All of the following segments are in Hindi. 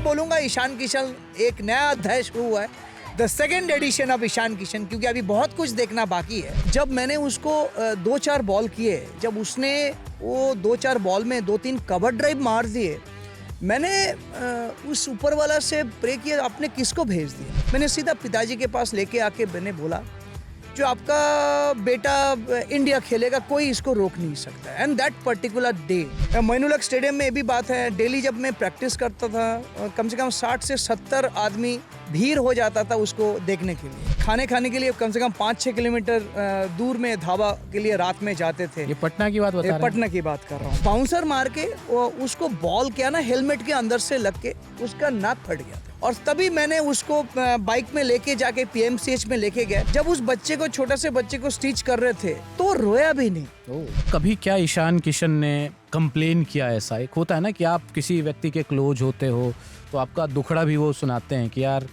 मैं बोलूँगा ईशान किशन एक नया अध्याय शुरू हुआ है, the second edition of Ishan Kishan, क्योंकि अभी बहुत कुछ देखना बाकी है। जब मैंने उसको 2-4 बॉल किए, जब उसने वो 2-4 बॉल में 2-3 कवर ड्राइव मार दिए, मैंने उस ऊपर वाला से प्रे किया, आपने किसको भेज दिया। मैंने सीधा पिताजी के पास लेके आके मैंने बोला, जो आपका बेटा इंडिया खेलेगा, कोई इसको रोक नहीं सकता। And that particular day Moinul stadium में ये भी बात है, डेली जब मैं प्रैक्टिस करता था, कम से कम 60 से 70 आदमी भीड़ हो जाता था उसको देखने के लिए। खाने के लिए कम से कम 5-6 किलोमीटर दूर में ढाबा के लिए रात में जाते थे। ये पटना की बात बता रहे हैं? पटना की बात कर रहा हूँ। बाउंसर मार के उसको बॉल क्या ना हेलमेट के अंदर से लग के उसका नाक फट गया था। और तभी मैंने उसको बाइक में लेके जाके पीएमसीएच में लेके गया। जब उस बच्चे को, छोटे से बच्चे को स्टिच कर रहे थे, तो रोया भी नहीं। कभी क्या ईशान किशन ने कंप्लेन किया? ऐसा एक होता है ना कि आप किसी व्यक्ति के क्लोज होते हो तो आपका दुखड़ा भी वो सुनाते हैं कि यार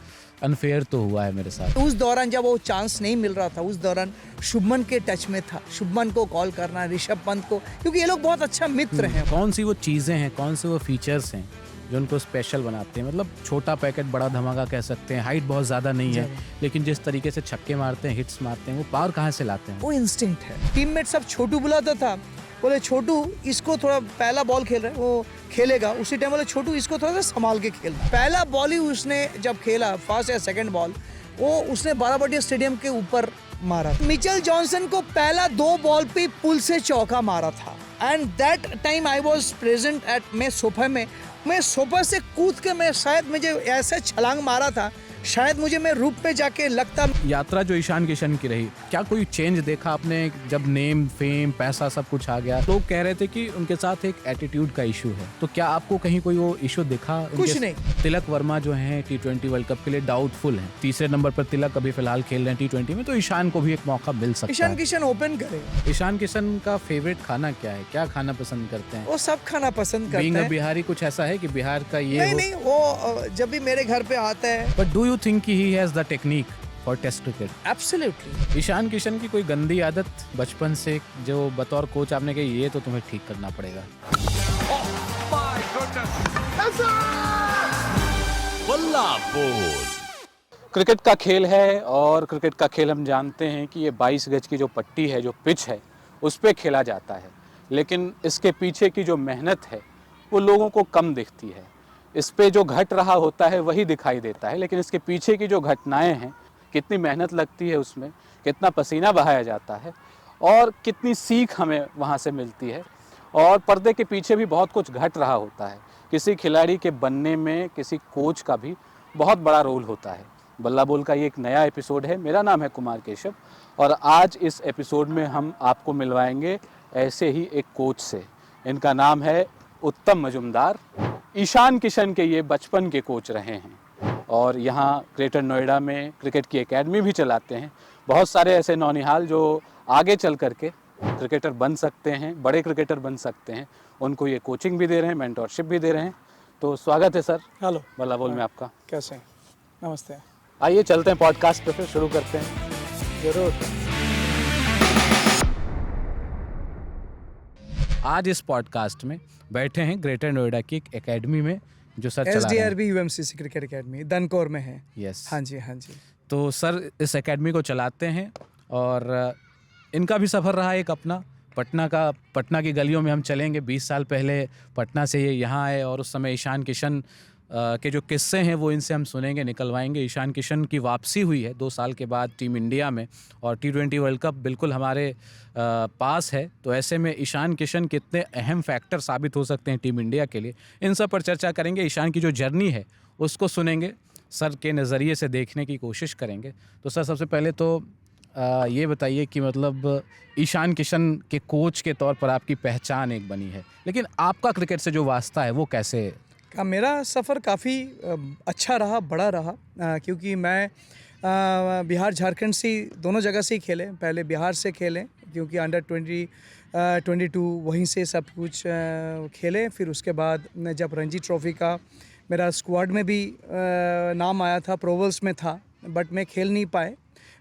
अनफेयर तो हुआ है मेरे साथ। उस दौरान जब वो चांस नहीं मिल रहा था, उस दौरान शुभमन के टच में था, शुभमन को कॉल करना, ऋषभ पंत को, क्योंकि ये लोग बहुत अच्छा मित्र हैं। कौन सी वो चीज़ें हैं, कौन से वो फीचर्स हैं जो उनको स्पेशल बनाते हैं? मतलब छोटा पैकेट बड़ा धमाका कह सकते हैं, हाइट बहुत ज़्यादा नहीं है, लेकिन जिस तरीके से छक्के मारते हैं, हिट्स मारते हैं, वो पावर कहाँ से लाते हैं? वो इंस्टिंक्ट है। टीममेट सब छोटू बुलाता था, बोले छोटू इसको थोड़ा, पहला बॉल खेल रहा है वो खेलेगा, उसी टाइम बोले छोटू इसको थोड़ा सा संभाल के खेल। पहला बॉल ही उसने जब खेला, फर्स्ट या सेकंड बॉल, वो उसने बाराबटी स्टेडियम के ऊपर मारा। मिचेल जॉनसन को पहला 2 बॉल पे पुल से चौका मारा था। And that time I was present at, मैं सोफा से कूद के मैं शायद मुझे ऐसे छलांग मारा था, शायद मैं रूप पे जाके लगता। यात्रा जो ईशान किशन की रही, क्या कोई चेंज देखा आपने जब नेम, फेम, पैसा सब कुछ आ गया? लोग कह रहे थे कि उनके साथ एक एटीट्यूड का इशू है, तो क्या आपको कहीं कोई वो इशू दिखा? कुछ नहीं। तिलक वर्मा जो हैं T20 वर्ल्ड कप के लिए डाउटफुल हैं, तीसरे नंबर पर तिलक अभी फिलहाल खेल रहे हैं T20 में, तो ईशान को भी एक मौका मिल सकता है। ईशान किशन ओपन करे। ईशान किशन का फेवरेट खाना क्या है? क्या खाना पसंद करते हैं? वो सब खाना पसंद करते हैं। बिहारी कुछ ऐसा है कि बिहार का ये नहीं, वो जब भी मेरे घर पे आता है। बट डू यू थिंक कि he has the technique for test cricket? Absolutely. Ishan Kishan की कोई गंदी आदत बचपन से जो बतौर कोच आपने कही ये तो तुम्हें ठीक करना पड़ेगा? क्रिकेट का खेल है और क्रिकेट का खेल हम जानते हैं कि ये 22 गज की जो पट्टी है, जो पिच है, उस पे खेला जाता है, लेकिन इसके पीछे की जो मेहनत है वो लोगों को कम दिखती है। इस पे जो घट रहा होता है वही दिखाई देता है, लेकिन इसके पीछे की जो घटनाएं हैं, कितनी मेहनत लगती है उसमें, कितना पसीना बहाया जाता है और कितनी सीख हमें वहाँ से मिलती है, और पर्दे के पीछे भी बहुत कुछ घट रहा होता है। किसी खिलाड़ी के बनने में किसी कोच का भी बहुत बड़ा रोल होता है। बल्ला बोल का ये एक नया एपिसोड है। मेरा नाम है कुमार केशव और आज इस एपिसोड में हम आपको मिलवाएंगे ऐसे ही एक कोच से। इनका नाम है उत्तम मजुमदार। ईशान किशन के ये बचपन के कोच रहे हैं और यहाँ ग्रेटर नोएडा में क्रिकेट की एकेडमी भी चलाते हैं। बहुत सारे ऐसे नौनिहाल जो आगे चल करके क्रिकेटर बन सकते हैं, बड़े क्रिकेटर बन सकते हैं, उनको ये कोचिंग भी दे रहे हैं, मेंटरशिप भी दे रहे हैं। तो स्वागत है सर। हेलो बल्ला बोल में आपका। कैसे हैं? नमस्ते। आइए चलते हैं पॉडकास्ट पे, फिर शुरू करते हैं। जरूर। आज इस पॉडकास्ट में बैठे हैं ग्रेटर नोएडा की एक एकेडमी में जो सर चला रहे हैं। SDRB UMCC cricket academy Dankaur में है। यस। हाँ जी, हाँ जी। तो सर इस एकेडमी को चलाते हैं और इनका भी सफ़र रहा एक अपना। पटना की गलियों में हम चलेंगे। 20 साल पहले पटना से ये यहाँ आए और उस समय ईशान किशन के जो किस्से हैं वो इनसे हम सुनेंगे, निकलवाएंगे। ईशान किशन की वापसी हुई है 2 साल के बाद टीम इंडिया में और T20 वर्ल्ड कप बिल्कुल हमारे पास है। तो ऐसे में ईशान किशन कितने अहम फैक्टर साबित हो सकते हैं टीम इंडिया के लिए, इन सब पर चर्चा करेंगे। ईशान की जो जर्नी है उसको सुनेंगे, सर के नज़रिए से देखने की कोशिश करेंगे। तो सर सबसे पहले तो ये बताइए कि मतलब ईशान किशन के कोच के तौर पर आपकी पहचान एक बनी है, लेकिन आपका क्रिकेट से जो वास्ता है वो कैसे? मेरा सफ़र काफ़ी अच्छा रहा, बड़ा रहा, क्योंकि मैं बिहार झारखंड से दोनों जगह से ही खेले। पहले बिहार से खेले क्योंकि अंडर 22 वहीं से सब कुछ खेले। फिर उसके बाद जब रणजी ट्रॉफ़ी का मेरा स्क्वाड में भी नाम आया था, प्रोवल्स में था, बट मैं खेल नहीं पाए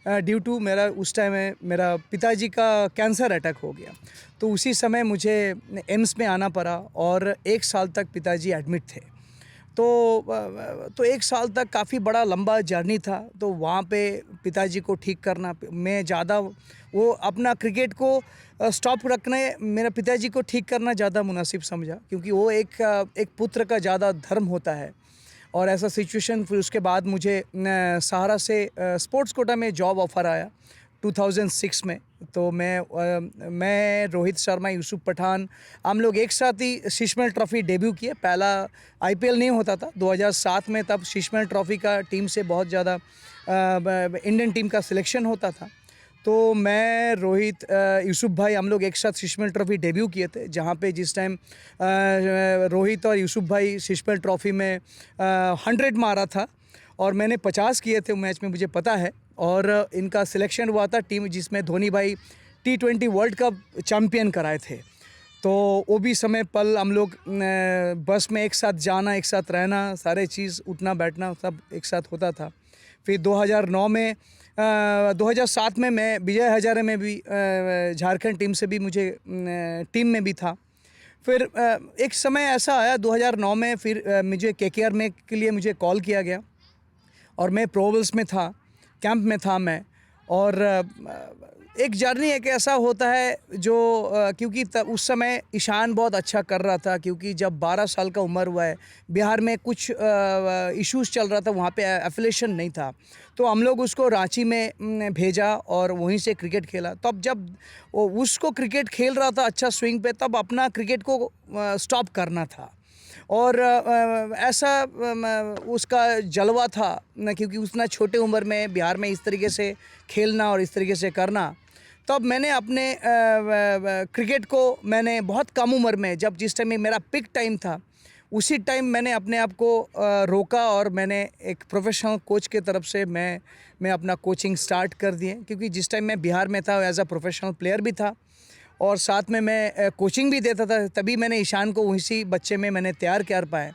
ड्यू टू मेरा उस टाइम में मेरा पिताजी का कैंसर अटैक हो गया। तो उसी समय मुझे एम्स में आना पड़ा और 1 साल तक पिताजी एडमिट थे। तो 1 साल तक काफ़ी बड़ा लंबा जर्नी था। तो वहाँ पे पिताजी को ठीक करना, मैं ज़्यादा वो अपना क्रिकेट को स्टॉप रखने, मेरे पिताजी को ठीक करना ज़्यादा मुनासिब समझा, क्योंकि वो एक पुत्र का ज़्यादा धर्म होता है। और ऐसा सिचुएशन, फिर उसके बाद मुझे सहारा से स्पोर्ट्स कोटा में जॉब ऑफ़र आया 2006 में। तो मैं रोहित शर्मा, यूसुफ पठान, हम लोग एक साथ ही शीशमहल ट्रॉफ़ी डेब्यू किए। पहला आईपीएल नहीं होता था 2007 में, तब शीशमहल ट्रॉफ़ी का टीम से बहुत ज़्यादा इंडियन टीम का सिलेक्शन होता था। तो मैं, रोहित, यूसुफ भाई, हम लोग एक साथ शीशमहल ट्रॉफ़ी डेब्यू किए थे, जहाँ पे जिस टाइम रोहित और यूसुफ भाई शीशमहल ट्रॉफ़ी में 100 मारा था और मैंने 50 किए थे मैच में, मुझे पता है। और इनका सिलेक्शन हुआ था टीम जिसमें धोनी भाई T20 वर्ल्ड कप चैम्पियन कराए थे। तो वो भी समय पल, हम लोग बस में एक साथ जाना, एक साथ रहना, सारे चीज़, उठना बैठना सब एक साथ होता था। फिर 2009 में 2007 में मैं विजय हजारे में भी झारखंड टीम से भी मुझे टीम में भी था। फिर एक समय ऐसा आया 2009 में, फिर मुझे KKR में के लिए मुझे कॉल किया गया और मैं प्रोविल्स में था, कैंप में था मैं। और एक जर्नी एक ऐसा होता है जो क्योंकि उस समय ईशान बहुत अच्छा कर रहा था, क्योंकि जब 12 साल का उम्र हुआ है, बिहार में कुछ इश्यूज़ चल रहा था, वहाँ पे एफिलिएशन नहीं था। तो हम लोग उसको रांची में भेजा और वहीं से क्रिकेट खेला। तब जब वो उसको क्रिकेट खेल रहा था अच्छा स्विंग पे, तब अपना क्रिकेट को स्टॉप करना था। और ऐसा उसका जलवा था न, क्योंकि उतना छोटे उम्र में बिहार में इस तरीके से खेलना और इस तरीके से करना। तब मैंने अपने क्रिकेट को मैंने बहुत कम उम्र में, जब जिस टाइम में मेरा पिक टाइम था, उसी टाइम मैंने अपने आप को रोका और मैंने एक प्रोफेशनल कोच के तरफ से मैं अपना कोचिंग स्टार्ट कर दिए। क्योंकि जिस टाइम मैं बिहार में था एज अ प्रोफेशनल प्लेयर भी था और साथ में मैं कोचिंग भी देता था। तभी मैंने ईशान को उसी बच्चे में मैंने तैयार कर पाए।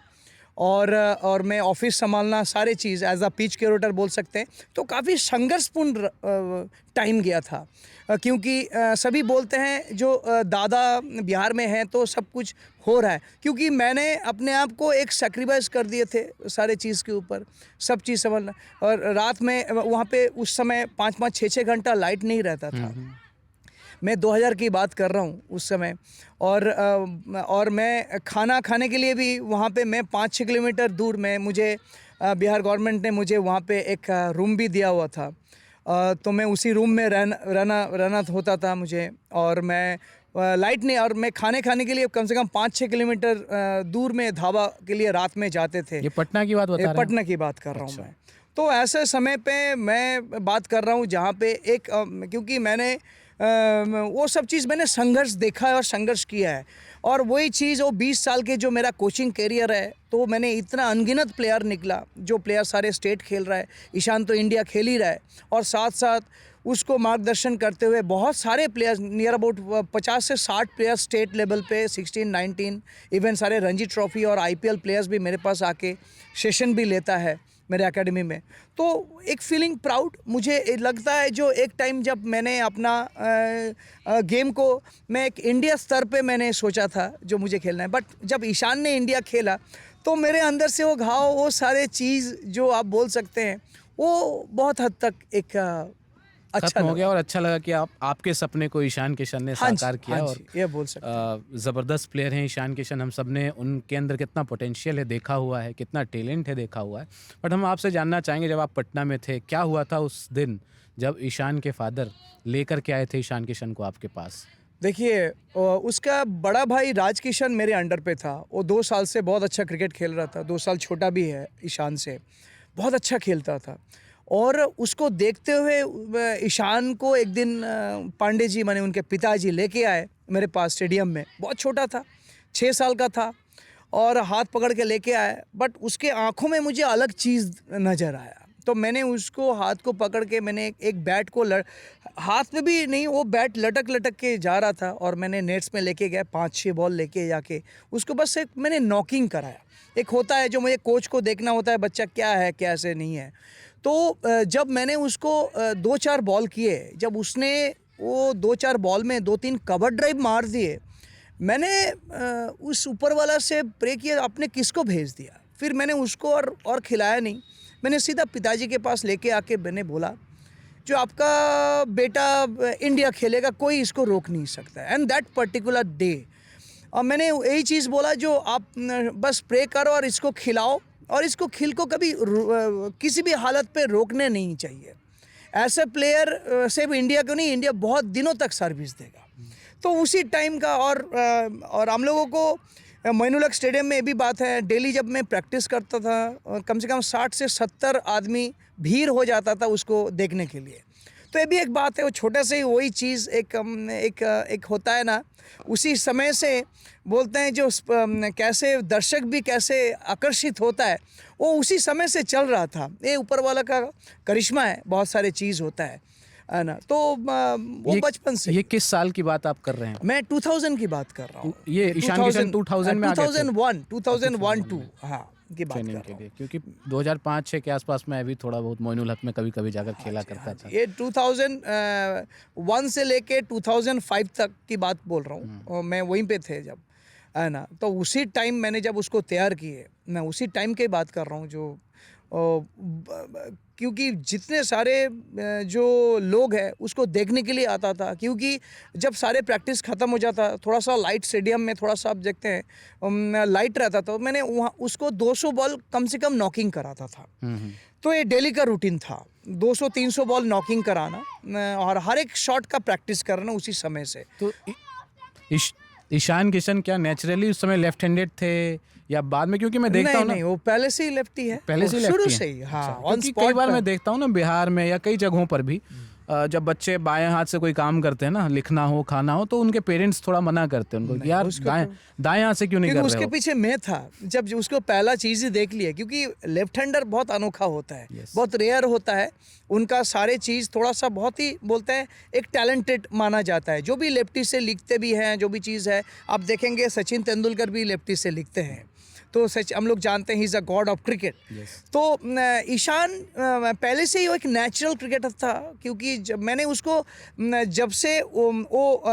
और मैं ऑफिस संभालना, सारे चीज़ एज अ पिच क्यूरेटर बोल सकते हैं। तो काफ़ी संघर्षपूर्ण टाइम गया था, क्योंकि सभी बोलते हैं जो दादा बिहार में हैं तो सब कुछ हो रहा है, क्योंकि मैंने अपने आप को एक सेक्रीफाइस कर दिए थे सारे चीज़ के ऊपर, सब चीज़ संभालना। और रात में वहाँ पे उस समय 5-5, 6-6 घंटा लाइट नहीं रहता था। मैं 2000 की बात कर रहा हूँ उस समय। और मैं खाना खाने के लिए भी वहाँ पे मैं 5-6 किलोमीटर दूर में, मुझे बिहार गवर्नमेंट ने मुझे वहाँ पे एक रूम भी दिया हुआ था। तो मैं उसी रूम में रहना होता था मुझे। और मैं लाइट नहीं, और मैं खाने के लिए कम से कम 5-6 किलोमीटर दूर में ढाबा के लिए रात में जाते थे। ये पटना की बात बता रहे हैं? पटना की बात कर रहा हूँ अच्छा। मैं। तो ऐसे समय पे मैं बात कर रहा हूँ जहाँ पे एक क्योंकि मैंने वो सब चीज़ मैंने संघर्ष देखा है और संघर्ष किया है। और वही चीज़, वो 20 साल के जो मेरा कोचिंग करियर है, तो मैंने इतना अनगिनत प्लेयर निकला, जो प्लेयर सारे स्टेट खेल रहा है। ईशान तो इंडिया खेल ही रहा है, और साथ साथ उसको मार्गदर्शन करते हुए बहुत सारे प्लेयर्स, नियर अबाउट 50 से 60 प्लेयर्स स्टेट लेवल पे, 16-19, इवन सारे रणजी ट्रॉफी और IPL प्लेयर्स भी मेरे पास आके सेशन भी लेता है मेरे एकेडमी में। तो एक फीलिंग प्राउड मुझे लगता है, जो एक टाइम जब मैंने अपना गेम को मैं एक इंडिया स्तर पे मैंने सोचा था जो मुझे खेलना है, बट जब ईशान ने इंडिया खेला तो मेरे अंदर से वो घाव, वो सारे चीज़ जो आप बोल सकते हैं, वो बहुत हद तक एक अच्छा खत्म हो गया। और अच्छा लगा कि आपके सपने को ईशान किशन ने साकार किया। हाँ और जी, ये बोल सकते हैं। ज़बरदस्त प्लेयर हैं ईशान किशन, हम सब ने उनके अंदर कितना पोटेंशियल है देखा हुआ है, कितना टैलेंट है देखा हुआ है। बट हम आपसे जानना चाहेंगे, जब आप पटना में थे, क्या हुआ था उस दिन जब ईशान के फादर लेकर के आए थे ईशान किशन को आपके पास? देखिए, उसका बड़ा भाई राज किशन मेरे अंडर पे था। वो 2 साल से बहुत अच्छा क्रिकेट खेल रहा था, 2 साल छोटा भी है ईशान से, बहुत अच्छा खेलता था। और उसको देखते हुए ईशान को एक दिन पांडे जी, माने उनके पिताजी, लेके आए मेरे पास स्टेडियम में। बहुत छोटा था, 6 साल का था, और हाथ पकड़ के लेके आए। बट उसके आंखों में मुझे अलग चीज़ नज़र आया। तो मैंने उसको हाथ को पकड़ के, मैंने एक बैट को हाथ में भी नहीं, वो बैट लटक के जा रहा था, और मैंने नेट्स में लेके गया, 5-6 बॉल लेके जाके उसको बस एक मैंने नॉकिंग कराया। एक होता है जो मुझे कोच को देखना होता है, बच्चा क्या है कैसे नहीं है। तो जब मैंने उसको 2-4 बॉल किए, जब उसने वो 2-4 बॉल में 2-3 कवर ड्राइव मार दिए, मैंने उस ऊपर वाला से प्रे किया, आपने किसको भेज दिया। फिर मैंने उसको और खिलाया नहीं, मैंने सीधा पिताजी के पास लेके आके मैंने बोला जो आपका बेटा इंडिया खेलेगा कोई इसको रोक नहीं सकता, एंड दैट पर्टिकुलर डे और मैंने यही चीज़ बोला जो आप बस प्रे करो और इसको खिलाओ और इसको खिल को कभी किसी भी हालत पे रोकने नहीं चाहिए। ऐसे प्लेयर सिर्फ इंडिया को नहीं, इंडिया बहुत दिनों तक सर्विस देगा। तो उसी टाइम का और हम लोगों को मोइनुल हक स्टेडियम में ये भी बात है, डेली जब मैं प्रैक्टिस करता था कम से कम 60 से 70 आदमी भीड़ हो जाता था उसको देखने के लिए। तो ये भी एक बात है, वो छोटे से ही वही चीज़ एक होता है ना, उसी समय से बोलते हैं जो कैसे दर्शक भी कैसे आकर्षित होता है वो उसी समय से चल रहा था। ये ऊपर वाला का करिश्मा है, बहुत सारे चीज़ होता है ना। तो वो बचपन से। ये किस साल की बात आप कर रहे हैं? मैं 2000 की बात कर रहा हूँ। ये ईशान किशन 2000 में 2001-2 हाँ की बात कर ट्रेनिंग रहा के हूँ। लिए, क्योंकि 2005-6 के आसपास में अभी थोड़ा बहुत मोइनुल हक में कभी कभी जाकर खेला करता था। ये 2001 से लेके 2005 तक की बात बोल रहा हूँ और मैं वहीं पे थे जब, है ना। तो उसी टाइम मैंने जब उसको तैयार किए, मैं उसी टाइम की बात कर रहा हूँ जो क्योंकि जितने सारे जो लोग हैं उसको देखने के लिए आता था, क्योंकि जब सारे प्रैक्टिस ख़त्म हो जाता थोड़ा सा लाइट स्टेडियम में थोड़ा सा आप देखते हैं लाइट रहता था, तो मैंने वहाँ उसको 200 बॉल कम से कम नॉकिंग कराता था। तो ये डेली का रूटीन था, 200-300 बॉल नॉकिंग कराना और हर एक शॉट का प्रैक्टिस करना उसी समय से। तो ईशान किशन क्या नेचुरली उस समय लेफ्ट हैंडेड थे या बाद में? क्योंकि मैं देखता हूँ ना, नहीं, वो पहले से ही लेफ्टी है, पहले से शुरू लेफ्टी से है। ही। हाँ, अच्छा, ऑन क्योंकि कई बार मैं देखता हूँ ना बिहार में या कई जगहों पर भी जब बच्चे बाएं हाथ से कोई काम करते हैं ना, लिखना हो खाना हो, तो उनके पेरेंट्स थोड़ा मना करते हैं उनको कि यार दाएं हाथ से क्यों नहीं कर रहे हो। उसके पीछे मैं था जब उसको पहला चीज़ ही देख लिया, क्योंकि लेफ्ट हैंडर बहुत अनोखा होता है, बहुत रेयर होता है, उनका सारे चीज़ थोड़ा सा बहुत ही बोलते हैं एक टैलेंटेड माना जाता है। जो भी लेफ्टी से लिखते भी हैं, जो भी चीज़ है आप देखेंगे, सचिन तेंदुलकर भी लेफ्टी से लिखते हैं, तो सच हम लोग जानते हैं he is a God of cricket. तो ईशान पहले से ही वो एक नेचुरल क्रिकेटर था, क्योंकि जब मैंने उसको जब से वो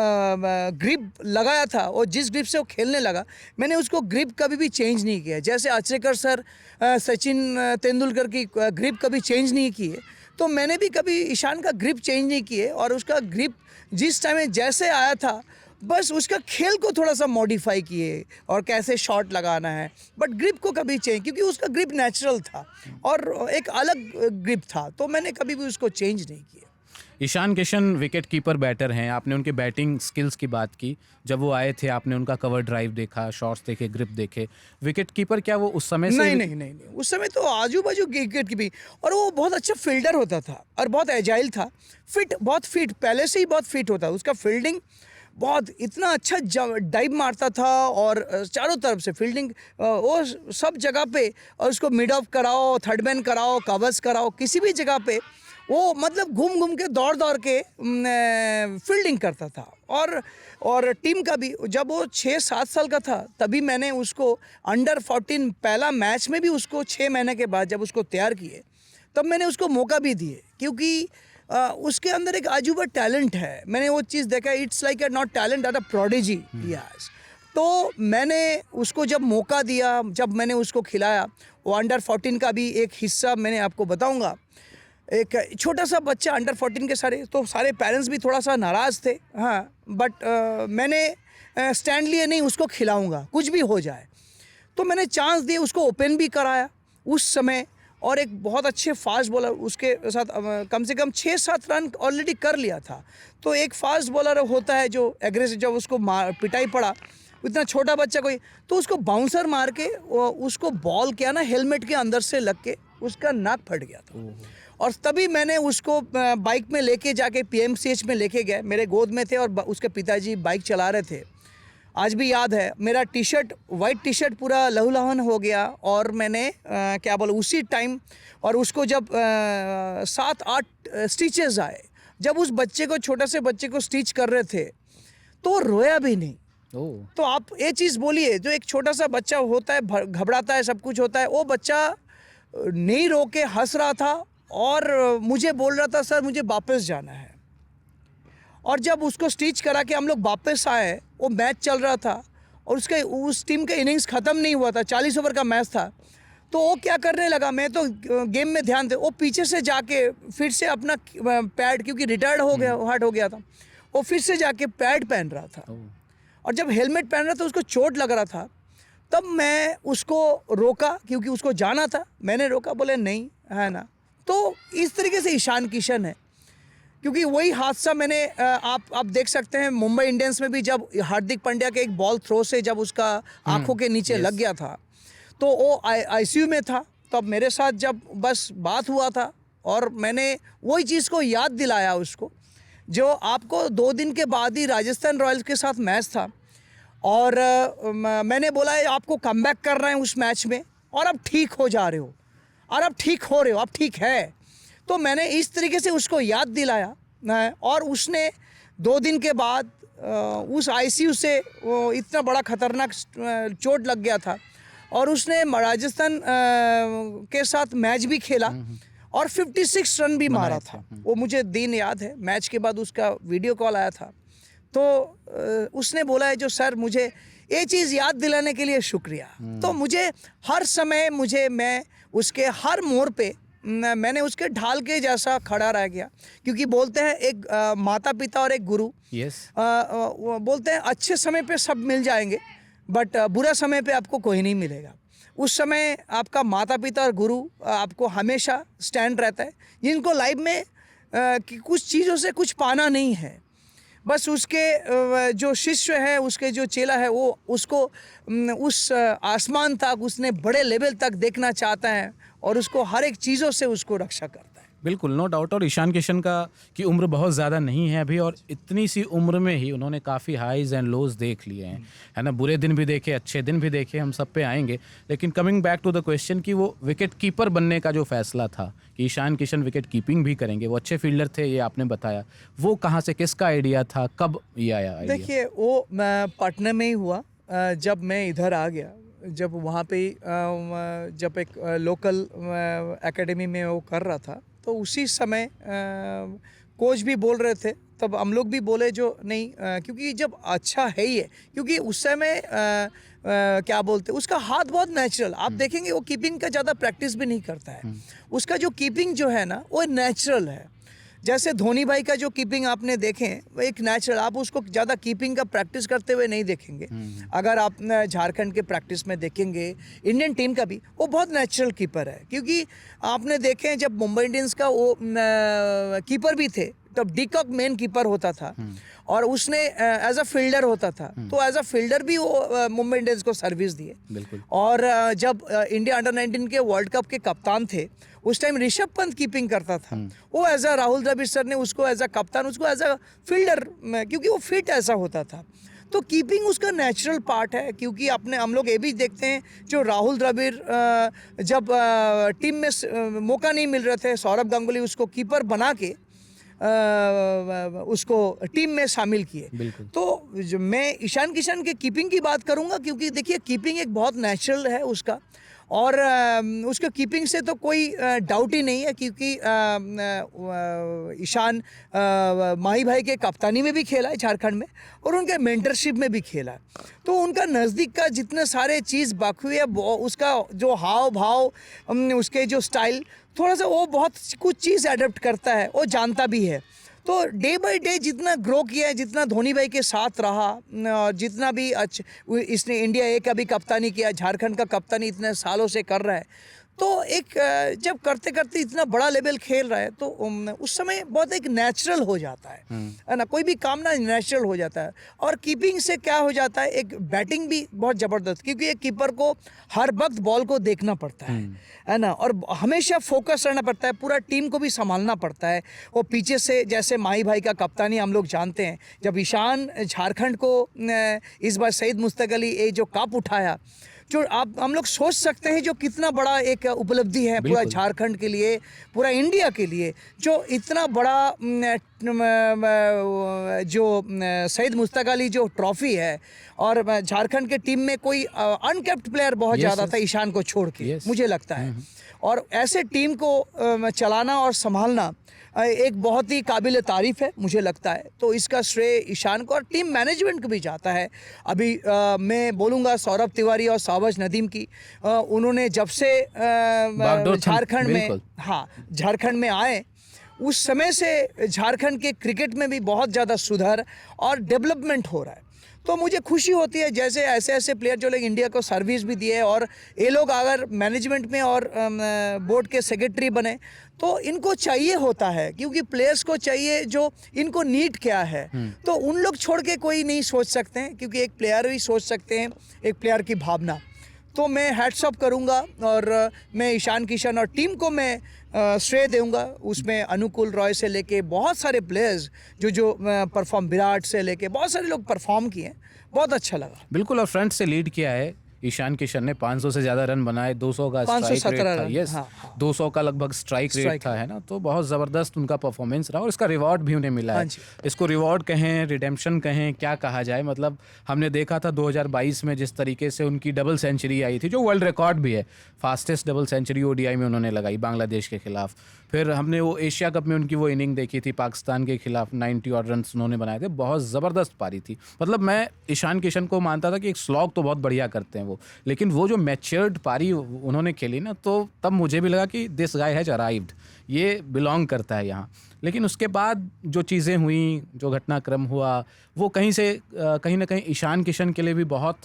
ग्रिप लगाया था और जिस ग्रिप से वो खेलने लगा, मैंने उसको ग्रिप कभी भी चेंज नहीं किया। जैसे आचरेकर सर सचिन तेंदुलकर की ग्रिप कभी चेंज नहीं किए, तो मैंने भी कभी ईशान का ग्रिप चेंज नहीं किए। और उसका ग्रिप जिस टाइम में जैसे आया था, बस उसका खेल को थोड़ा सा मॉडिफाई किए और कैसे शॉट लगाना है, बट ग्रिप को कभी चेंज, क्योंकि उसका ग्रिप नेचुरल था और एक अलग ग्रिप था, तो मैंने कभी भी उसको चेंज नहीं किया। Ishan Kishan wicket keeper batter हैं, आपने उनके बैटिंग स्किल्स की बात की, जब वो आए थे आपने उनका कवर ड्राइव देखा, शॉट्स देखे, ग्रिप देखे। विकेट कीपर क्या वो उस समय से नहीं, उस समय तो आजू बाजू विकेट की भी, और वो बहुत अच्छा फील्डर होता था और बहुत एजाइल था, बहुत फिट, पहले से ही बहुत फिट होता, उसका फील्डिंग बहुत इतना अच्छा डाइव मारता था और चारों तरफ से फील्डिंग वो सब जगह पे, और उसको मिड ऑफ कराओ, थर्ड मैन कराओ, कवर्स कराओ, किसी भी जगह पे वो मतलब घूम के दौड़ के फील्डिंग करता था। और टीम का भी, जब वो 6-7 साल का था तभी मैंने उसको अंडर 14 पहला मैच में भी उसको 6 महीने के बाद जब उसको तैयार किए, तब मैंने उसको मौका भी दिए, क्योंकि उसके अंदर एक अजूबा टैलेंट है। मैंने वो चीज़ देखा, it's like a not talent but a prodigy. Yes, तो मैंने उसको जब मौका दिया, जब मैंने उसको खिलाया, वो अंडर 14 का भी एक हिस्सा मैंने आपको बताऊंगा। एक छोटा सा बच्चा अंडर 14 के सारे पेरेंट्स भी थोड़ा सा नाराज़ थे, हाँ, बट मैंने स्टैंड लिए, नहीं उसको खिलाऊंगा कुछ भी हो जाए। तो मैंने चांस दिए, उसको ओपन भी कराया उस समय, और एक बहुत अच्छे फास्ट बॉलर उसके साथ कम से कम 6-7 रन ऑलरेडी कर लिया था। तो एक फास्ट बॉलर होता है जो एग्रेसिव, जब उसको पिटाई पड़ा, इतना छोटा बच्चा कोई, तो उसको बाउंसर मार के उसको बॉल किया ना, हेलमेट के अंदर से लग के उसका नाक फट गया था। और तभी मैंने उसको बाइक में लेके जाके PMCH में लेके गए, मेरे गोद में थे और उसके पिताजी बाइक चला रहे थे। आज भी याद है, मेरा वाइट टी शर्ट पूरा लहूलुहान हो गया, और मैंने क्या बोला उसी टाइम, और उसको जब 7-8 स्टिचेस आए, जब उस बच्चे को, छोटे से बच्चे को स्टिच कर रहे थे, तो रोया भी नहीं। तो आप ये चीज़ बोलिए, जो एक छोटा सा बच्चा होता है, घबराता है, सब कुछ होता है, वो बच्चा नहीं रो के हंस रहा था और मुझे बोल रहा था सर मुझे वापस जाना है। और जब उसको स्टिच करा के हम लोग वापस आए, वो मैच चल रहा था और उस टीम का इनिंग्स ख़त्म नहीं हुआ था, 40 ओवर का मैच था। तो वो क्या करने लगा, मैं तो गेम में ध्यान दे, वो पीछे से जाके फिर से अपना पैड, क्योंकि रिटायर्ड हो गया, हर्ट हो गया था, वो फिर से जाके पैड पहन रहा था। और जब हेलमेट पहन रहा था उसको चोट लग रहा था, तब मैं उसको रोका, क्योंकि उसको जाना था, मैंने रोका, बोले नहीं, है ना। तो इस तरीके से ईशान किशन है, क्योंकि वही हादसा मैंने आप देख सकते हैं मुंबई इंडियंस में भी, जब हार्दिक पांड्या के एक बॉल थ्रो से जब उसका आंखों के नीचे लग गया था, तो वो आईसीयू में था। तब मेरे साथ जब बस बात हुआ था और मैंने वही चीज़ को याद दिलाया उसको, जो आपको 2 दिन के बाद ही राजस्थान रॉयल्स के साथ मैच था, और मैंने बोला है आपको कमबैक कर रहे हैं उस मैच में, और अब ठीक हो जा रहे हो, और अब ठीक हो रहे हो, अब ठीक है। तो मैंने इस तरीके से उसको याद दिलाया, और उसने 2 दिन के बाद उस आईसीयू से इतना बड़ा खतरनाक चोट लग गया था, और उसने राजस्थान के साथ मैच भी खेला और 56 रन भी मारा था। वो मुझे दिन याद है, मैच के बाद उसका वीडियो कॉल आया था, तो उसने बोला है जो सर मुझे ये चीज़ याद दिलाने के लिए शुक्रिया। तो मुझे हर समय मैं उसके हर मोड़ पे मैंने उसके ढाल के जैसा खड़ा रह गया, क्योंकि बोलते हैं एक माता पिता और एक गुरु, बोलते हैं अच्छे समय पे सब मिल जाएंगे, बट बुरा समय पे आपको कोई नहीं मिलेगा। उस समय आपका माता पिता और गुरु आपको हमेशा स्टैंड रहता है, जिनको लाइफ में कुछ चीज़ों से कुछ पाना नहीं है, बस उसके जो शिष्य है, उसके जो चेला है, वो उसको उस आसमान तक, उसने बड़े लेवल तक देखना चाहता है, और उसको हर एक चीज़ों से उसको रक्षा करता है। बिल्कुल, नो डाउट। और ईशान किशन की उम्र बहुत ज़्यादा नहीं है अभी, और इतनी सी उम्र में ही उन्होंने काफ़ी हाईज एंड लोज देख लिए हैं, है ना। बुरे दिन भी देखे, अच्छे दिन भी देखे, हम सब पे आएंगे। लेकिन coming back to the question कि वो विकेट कीपर बनने का जो फैसला था कि ईशान किशन विकेट कीपिंग भी करेंगे, वो अच्छे फील्डर थे, ये आपने बताया, वो कहाँ से, किसका आइडिया था, कब ये आया आइडिया? देखिए, वो पटना में ही हुआ, जब मैं इधर आ गया, जब वहाँ पे जब एक लोकल एकेडमी में वो कर रहा था, तो उसी समय कोच भी बोल रहे थे, तब हम लोग भी बोले जो नहीं, क्योंकि जब अच्छा है ही है, क्योंकि उस समय क्या बोलते, उसका हाथ बहुत नेचुरल, आप देखेंगे वो कीपिंग का ज़्यादा प्रैक्टिस भी नहीं करता है, उसका जो कीपिंग जो है ना वो नेचुरल है। जैसे धोनी भाई का जो कीपिंग आपने देखें, वो एक नेचुरल, आप उसको ज़्यादा कीपिंग का प्रैक्टिस करते हुए नहीं देखेंगे। अगर आप झारखंड के प्रैक्टिस में देखेंगे, इंडियन टीम का भी, वो बहुत नेचुरल कीपर है, क्योंकि आपने देखें जब मुंबई इंडियंस का वो कीपर भी थे, तब डिकॉक मेन कीपर होता था, और उसने एज अ फील्डर होता था, तो एज अ फील्डर भी वो मुंबई इंडियंस को सर्विस दिए। बिल्कुल। और जब इंडिया अंडर 19 के वर्ल्ड कप के कप्तान थे, उस टाइम ऋषभ पंत कीपिंग करता था, वो as a Rahul Dravid sir ने उसको एज अ कप्तान, उसको एज अ फील्डर, क्योंकि वो फिट ऐसा होता था। तो कीपिंग उसका नेचुरल पार्ट है, क्योंकि हम लोग ये भी देखते हैं, जो राहुल द्रविड़ जब टीम में मौका नहीं मिल रहे थे, सौरभ गांगुली उसको कीपर बना के उसको टीम में शामिल किए। तो जो मैं ईशान किशन के कीपिंग की बात करूंगा, क्योंकि देखिए कीपिंग एक बहुत नेचुरल है उसका, और उसके कीपिंग से तो कोई डाउट ही नहीं है, क्योंकि ईशान माही भाई के कप्तानी में भी खेला है झारखंड में, और उनके मेंटरशिप में भी खेला है। तो उनका नज़दीक का जितने सारे चीज़ बाकी है, उसका जो हाव भाव, उसके जो स्टाइल, थोड़ा सा वो बहुत कुछ चीज़ अडेप्ट करता है, वो जानता भी है। तो डे बाय डे जितना ग्रो किया है, जितना धोनी भाई के साथ रहा, जितना भी इसने इंडिया ए का भी कप्तानी किया, झारखंड का कप्तानी इतने सालों से कर रहा है, तो एक जब करते करते इतना बड़ा लेवल खेल रहा है, तो उस समय बहुत एक नेचुरल हो जाता है ना, कोई भी काम ना नेचुरल हो जाता है। और कीपिंग से क्या हो जाता है, एक बैटिंग भी बहुत ज़बरदस्त, क्योंकि एक कीपर को हर वक्त बॉल को देखना पड़ता है ना, और हमेशा फोकस रहना पड़ता है, पूरा टीम को भी संभालना पड़ता है। वो पीछे से जैसे माही भाई का कप्तानी हम लोग जानते हैं, जब ईशान झारखंड को इस बार सईद मुश्ताक अली ये जो कप उठाया, जो हम लोग सोच सकते हैं जो कितना बड़ा एक उपलब्धि है पूरा झारखंड के लिए, पूरा इंडिया के लिए, जो इतना बड़ा जो सईद मुश्ताक अली जो ट्रॉफी है, और झारखंड के टीम में कोई अनकेप्ट प्लेयर बहुत Yes, ज़्यादा yes. था ईशान को छोड़ के, Yes. मुझे लगता है। और ऐसे टीम को चलाना और संभालना एक बहुत ही काबिल तारीफ़ है मुझे लगता है। तो इसका श्रेय ईशान को और टीम मैनेजमेंट को भी जाता है। अभी मैं बोलूँगा सौरभ तिवारी और शाहबाज नदीम की, उन्होंने जब से बागडोर थम- झारखंड में, बिल्कुल। हाँ, झारखंड में आए उस समय से झारखंड के क्रिकेट में भी बहुत ज़्यादा सुधार और डेवलपमेंट हो रहा है। तो मुझे खुशी होती है जैसे ऐसे ऐसे प्लेयर जो लोग इंडिया को सर्विस भी दिए, और ये लोग अगर मैनेजमेंट में और बोर्ड के सेक्रेटरी बने तो इनको चाहिए होता है, क्योंकि प्लेयर्स को चाहिए जो इनको नीड क्या है। तो उन लोग छोड़ के कोई नहीं सोच सकते हैं, क्योंकि एक प्लेयर ही सोच सकते हैं, एक प्लेयर की भावना। तो मैं हैट्स ऑफ करूंगा और मैं ईशान किशन और टीम को मैं श्रेय दूंगा। उसमें अनुकूल रॉय से लेके बहुत सारे प्लेयर्स जो परफॉर्म, विराट से लेके बहुत सारे लोग परफॉर्म किए, बहुत अच्छा लगा। बिल्कुल, और फ्रंट से लीड किया है ईशान किशन ने। 500 से ज्यादा रन बनाए, 200 का स्ट्राइक 517 रेट था। रन, यस, हाँ। 200 का लगभग स्ट्राइक रेट स्ट्राइक था, है ना। तो बहुत ज़बरदस्त उनका परफॉर्मेंस रहा और इसका रिवॉर्ड भी उन्हें मिला हाँ है। जी। इसको रिवॉर्ड कहें, रिडेम्पशन कहें, क्या कहा जाए, मतलब हमने देखा था 2022 में जिस तरीके से उनकी डबल सेंचुरी आई थी, जो वर्ल्ड रिकॉर्ड भी है, फास्टेस्ट डबल सेंचुरी ओडीआई में उन्होंने लगाई बांग्लादेश के खिलाफ। फिर हमने वो एशिया कप में उनकी वो इनिंग देखी थी पाकिस्तान के खिलाफ, 90 और रन उन्होंने बनाए थे, बहुत ज़बरदस्त पारी थी। मतलब मैं ईशान किशन को मानता था कि एक स्लॉग तो बहुत बढ़िया करते हैं वो, लेकिन वो जो मैच्योर्ड पारी उन्होंने खेली ना, तो तब मुझे भी लगा कि दिस गाय हैज अराइव्ड, ये बिलोंग करता है यहाँ। लेकिन उसके बाद जो चीज़ें हुई, जो घटनाक्रम हुआ, वो कहीं ना कहीं ईशान किशन के लिए भी बहुत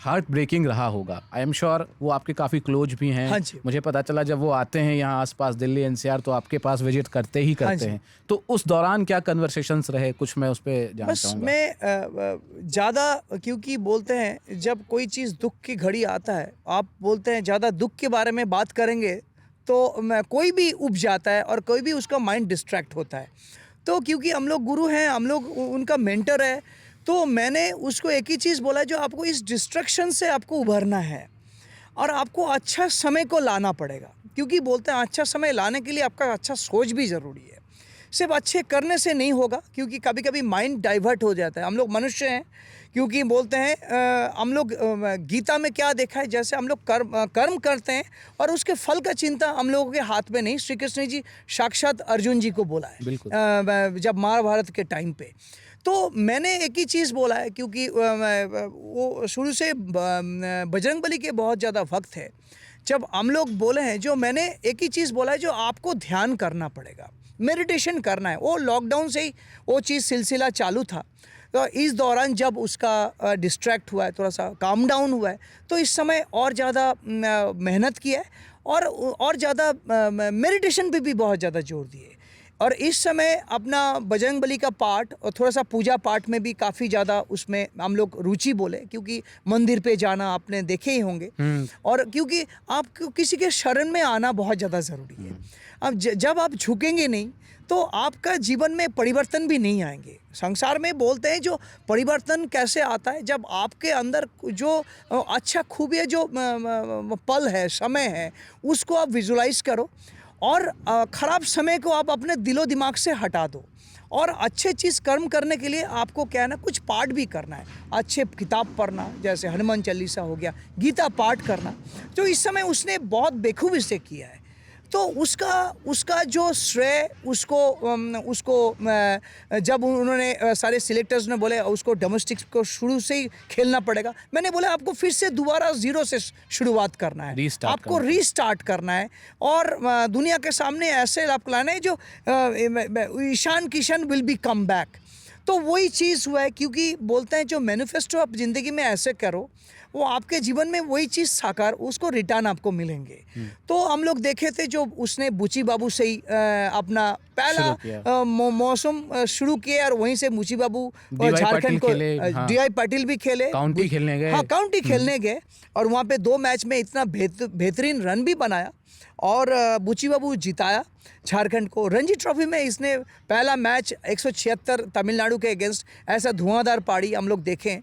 हार्ट ब्रेकिंग रहा होगा। आई एम श्योर वो आपके काफ़ी क्लोज भी हैं। हाँ जी। मुझे पता चला जब वो आते हैं यहाँ आसपास दिल्ली एनसीआर तो आपके पास विजिट करते ही हाँ करते जी। हैं। तो उस दौरान क्या कन्वर्सेशंस रहे, कुछ मैं उस पर जानना बस चाहूँगा। मैं ज़्यादा, क्योंकि बोलते हैं जब कोई चीज़ दुख की घड़ी आता है, आप बोलते हैं ज़्यादा दुख के बारे में बात करेंगे तो कोई भी उब जाता है और कोई भी उसका माइंड डिस्ट्रैक्ट होता है। तो क्योंकि हम लोग गुरु हैं, हम लोग उनका मेंटर है, तो मैंने उसको एक ही चीज़ बोला, जो आपको इस डिस्ट्रैक्शन से आपको उभरना है और आपको अच्छा समय को लाना पड़ेगा। क्योंकि बोलते हैं अच्छा समय लाने के लिए आपका अच्छा सोच भी ज़रूरी है, सिर्फ अच्छे करने से नहीं होगा, क्योंकि कभी कभी माइंड डाइवर्ट हो जाता है। हम लोग मनुष्य हैं, क्योंकि बोलते हैं हम लोग गीता में क्या देखा है, जैसे हम लोग कर्म करते हैं और उसके फल का चिंता हम लोगों के हाथ में नहीं। श्री कृष्ण जी साक्षात अर्जुन जी को बोला है बिल्कुल। जब महाभारत के टाइम पे। तो मैंने एक ही चीज़ बोला है, क्योंकि वो शुरू से बजरंगबली के बहुत ज़्यादा भक्त है। जब हम लोग बोले हैं, जो मैंने एक ही चीज़ बोला है, जो आपको ध्यान करना पड़ेगा, मेडिटेशन करना है। वो लॉकडाउन से ही वो चीज़ सिलसिला चालू था। तो इस दौरान जब उसका डिस्ट्रैक्ट हुआ है, थोड़ा सा काम डाउन हुआ है, तो इस समय और ज़्यादा मेहनत किया है और ज़्यादा मेडिटेशन पे भी बहुत ज़्यादा जोर दिए। और इस समय अपना बजरंगबली का पाठ और थोड़ा सा पूजा पाठ में भी काफ़ी ज़्यादा उसमें हम लोग रुचि बोले, क्योंकि मंदिर पे जाना आपने देखे ही होंगे, और क्योंकि आपको किसी के शरण में आना बहुत ज़्यादा ज़रूरी है। अब जब आप झुकेंगे नहीं तो आपका जीवन में परिवर्तन भी नहीं आएंगे। संसार में बोलते हैं जो परिवर्तन कैसे आता है, जब आपके अंदर जो अच्छा खूबी है, जो पल है, समय है, उसको आप विजुलाइज करो और ख़राब समय को आप अपने दिलो दिमाग से हटा दो। और अच्छे चीज़ कर्म करने के लिए आपको क्या है ना, कुछ पाठ भी करना है, अच्छे किताब पढ़ना, जैसे हनुमान चालीसा हो गया, गीता पाठ करना, जो इस समय उसने बहुत बेखूबी से किया है। तो उसका जो श्रेय उसको जब उन्होंने सारे सिलेक्टर्स ने बोले उसको डोमेस्टिक को शुरू से ही खेलना पड़ेगा, मैंने बोला आपको फिर से दोबारा ज़ीरो से शुरुआत करना है, आपको रीस्टार्ट करना है और दुनिया के सामने ऐसे आपको लाना है जो Ishan Kishan will be come back. तो वही चीज़ हुआ है, क्योंकि बोलते हैं जो मैनिफेस्टो आप ज़िंदगी में ऐसे करो, वो आपके जीवन में वही चीज़ साकार, उसको रिटर्न आपको मिलेंगे। तो हम लोग देखे थे जो उसने बुची बाबू से ही अपना पहला मौसम शुरू किया, और वहीं से बुची बाबू झारखंड को DI पाटिल भी खेले, काउंटी खेलने गए। हाँ, काउंटी खेलने गए और वहाँ पे 2 मैच में इतना बेहतरीन रन भी बनाया और बुची बाबू जिताया झारखंड को। रणजी ट्रॉफी में इसने पहला मैच 176 तमिलनाडु के अगेंस्ट ऐसा धुआंधार पारी हम लोग देखें।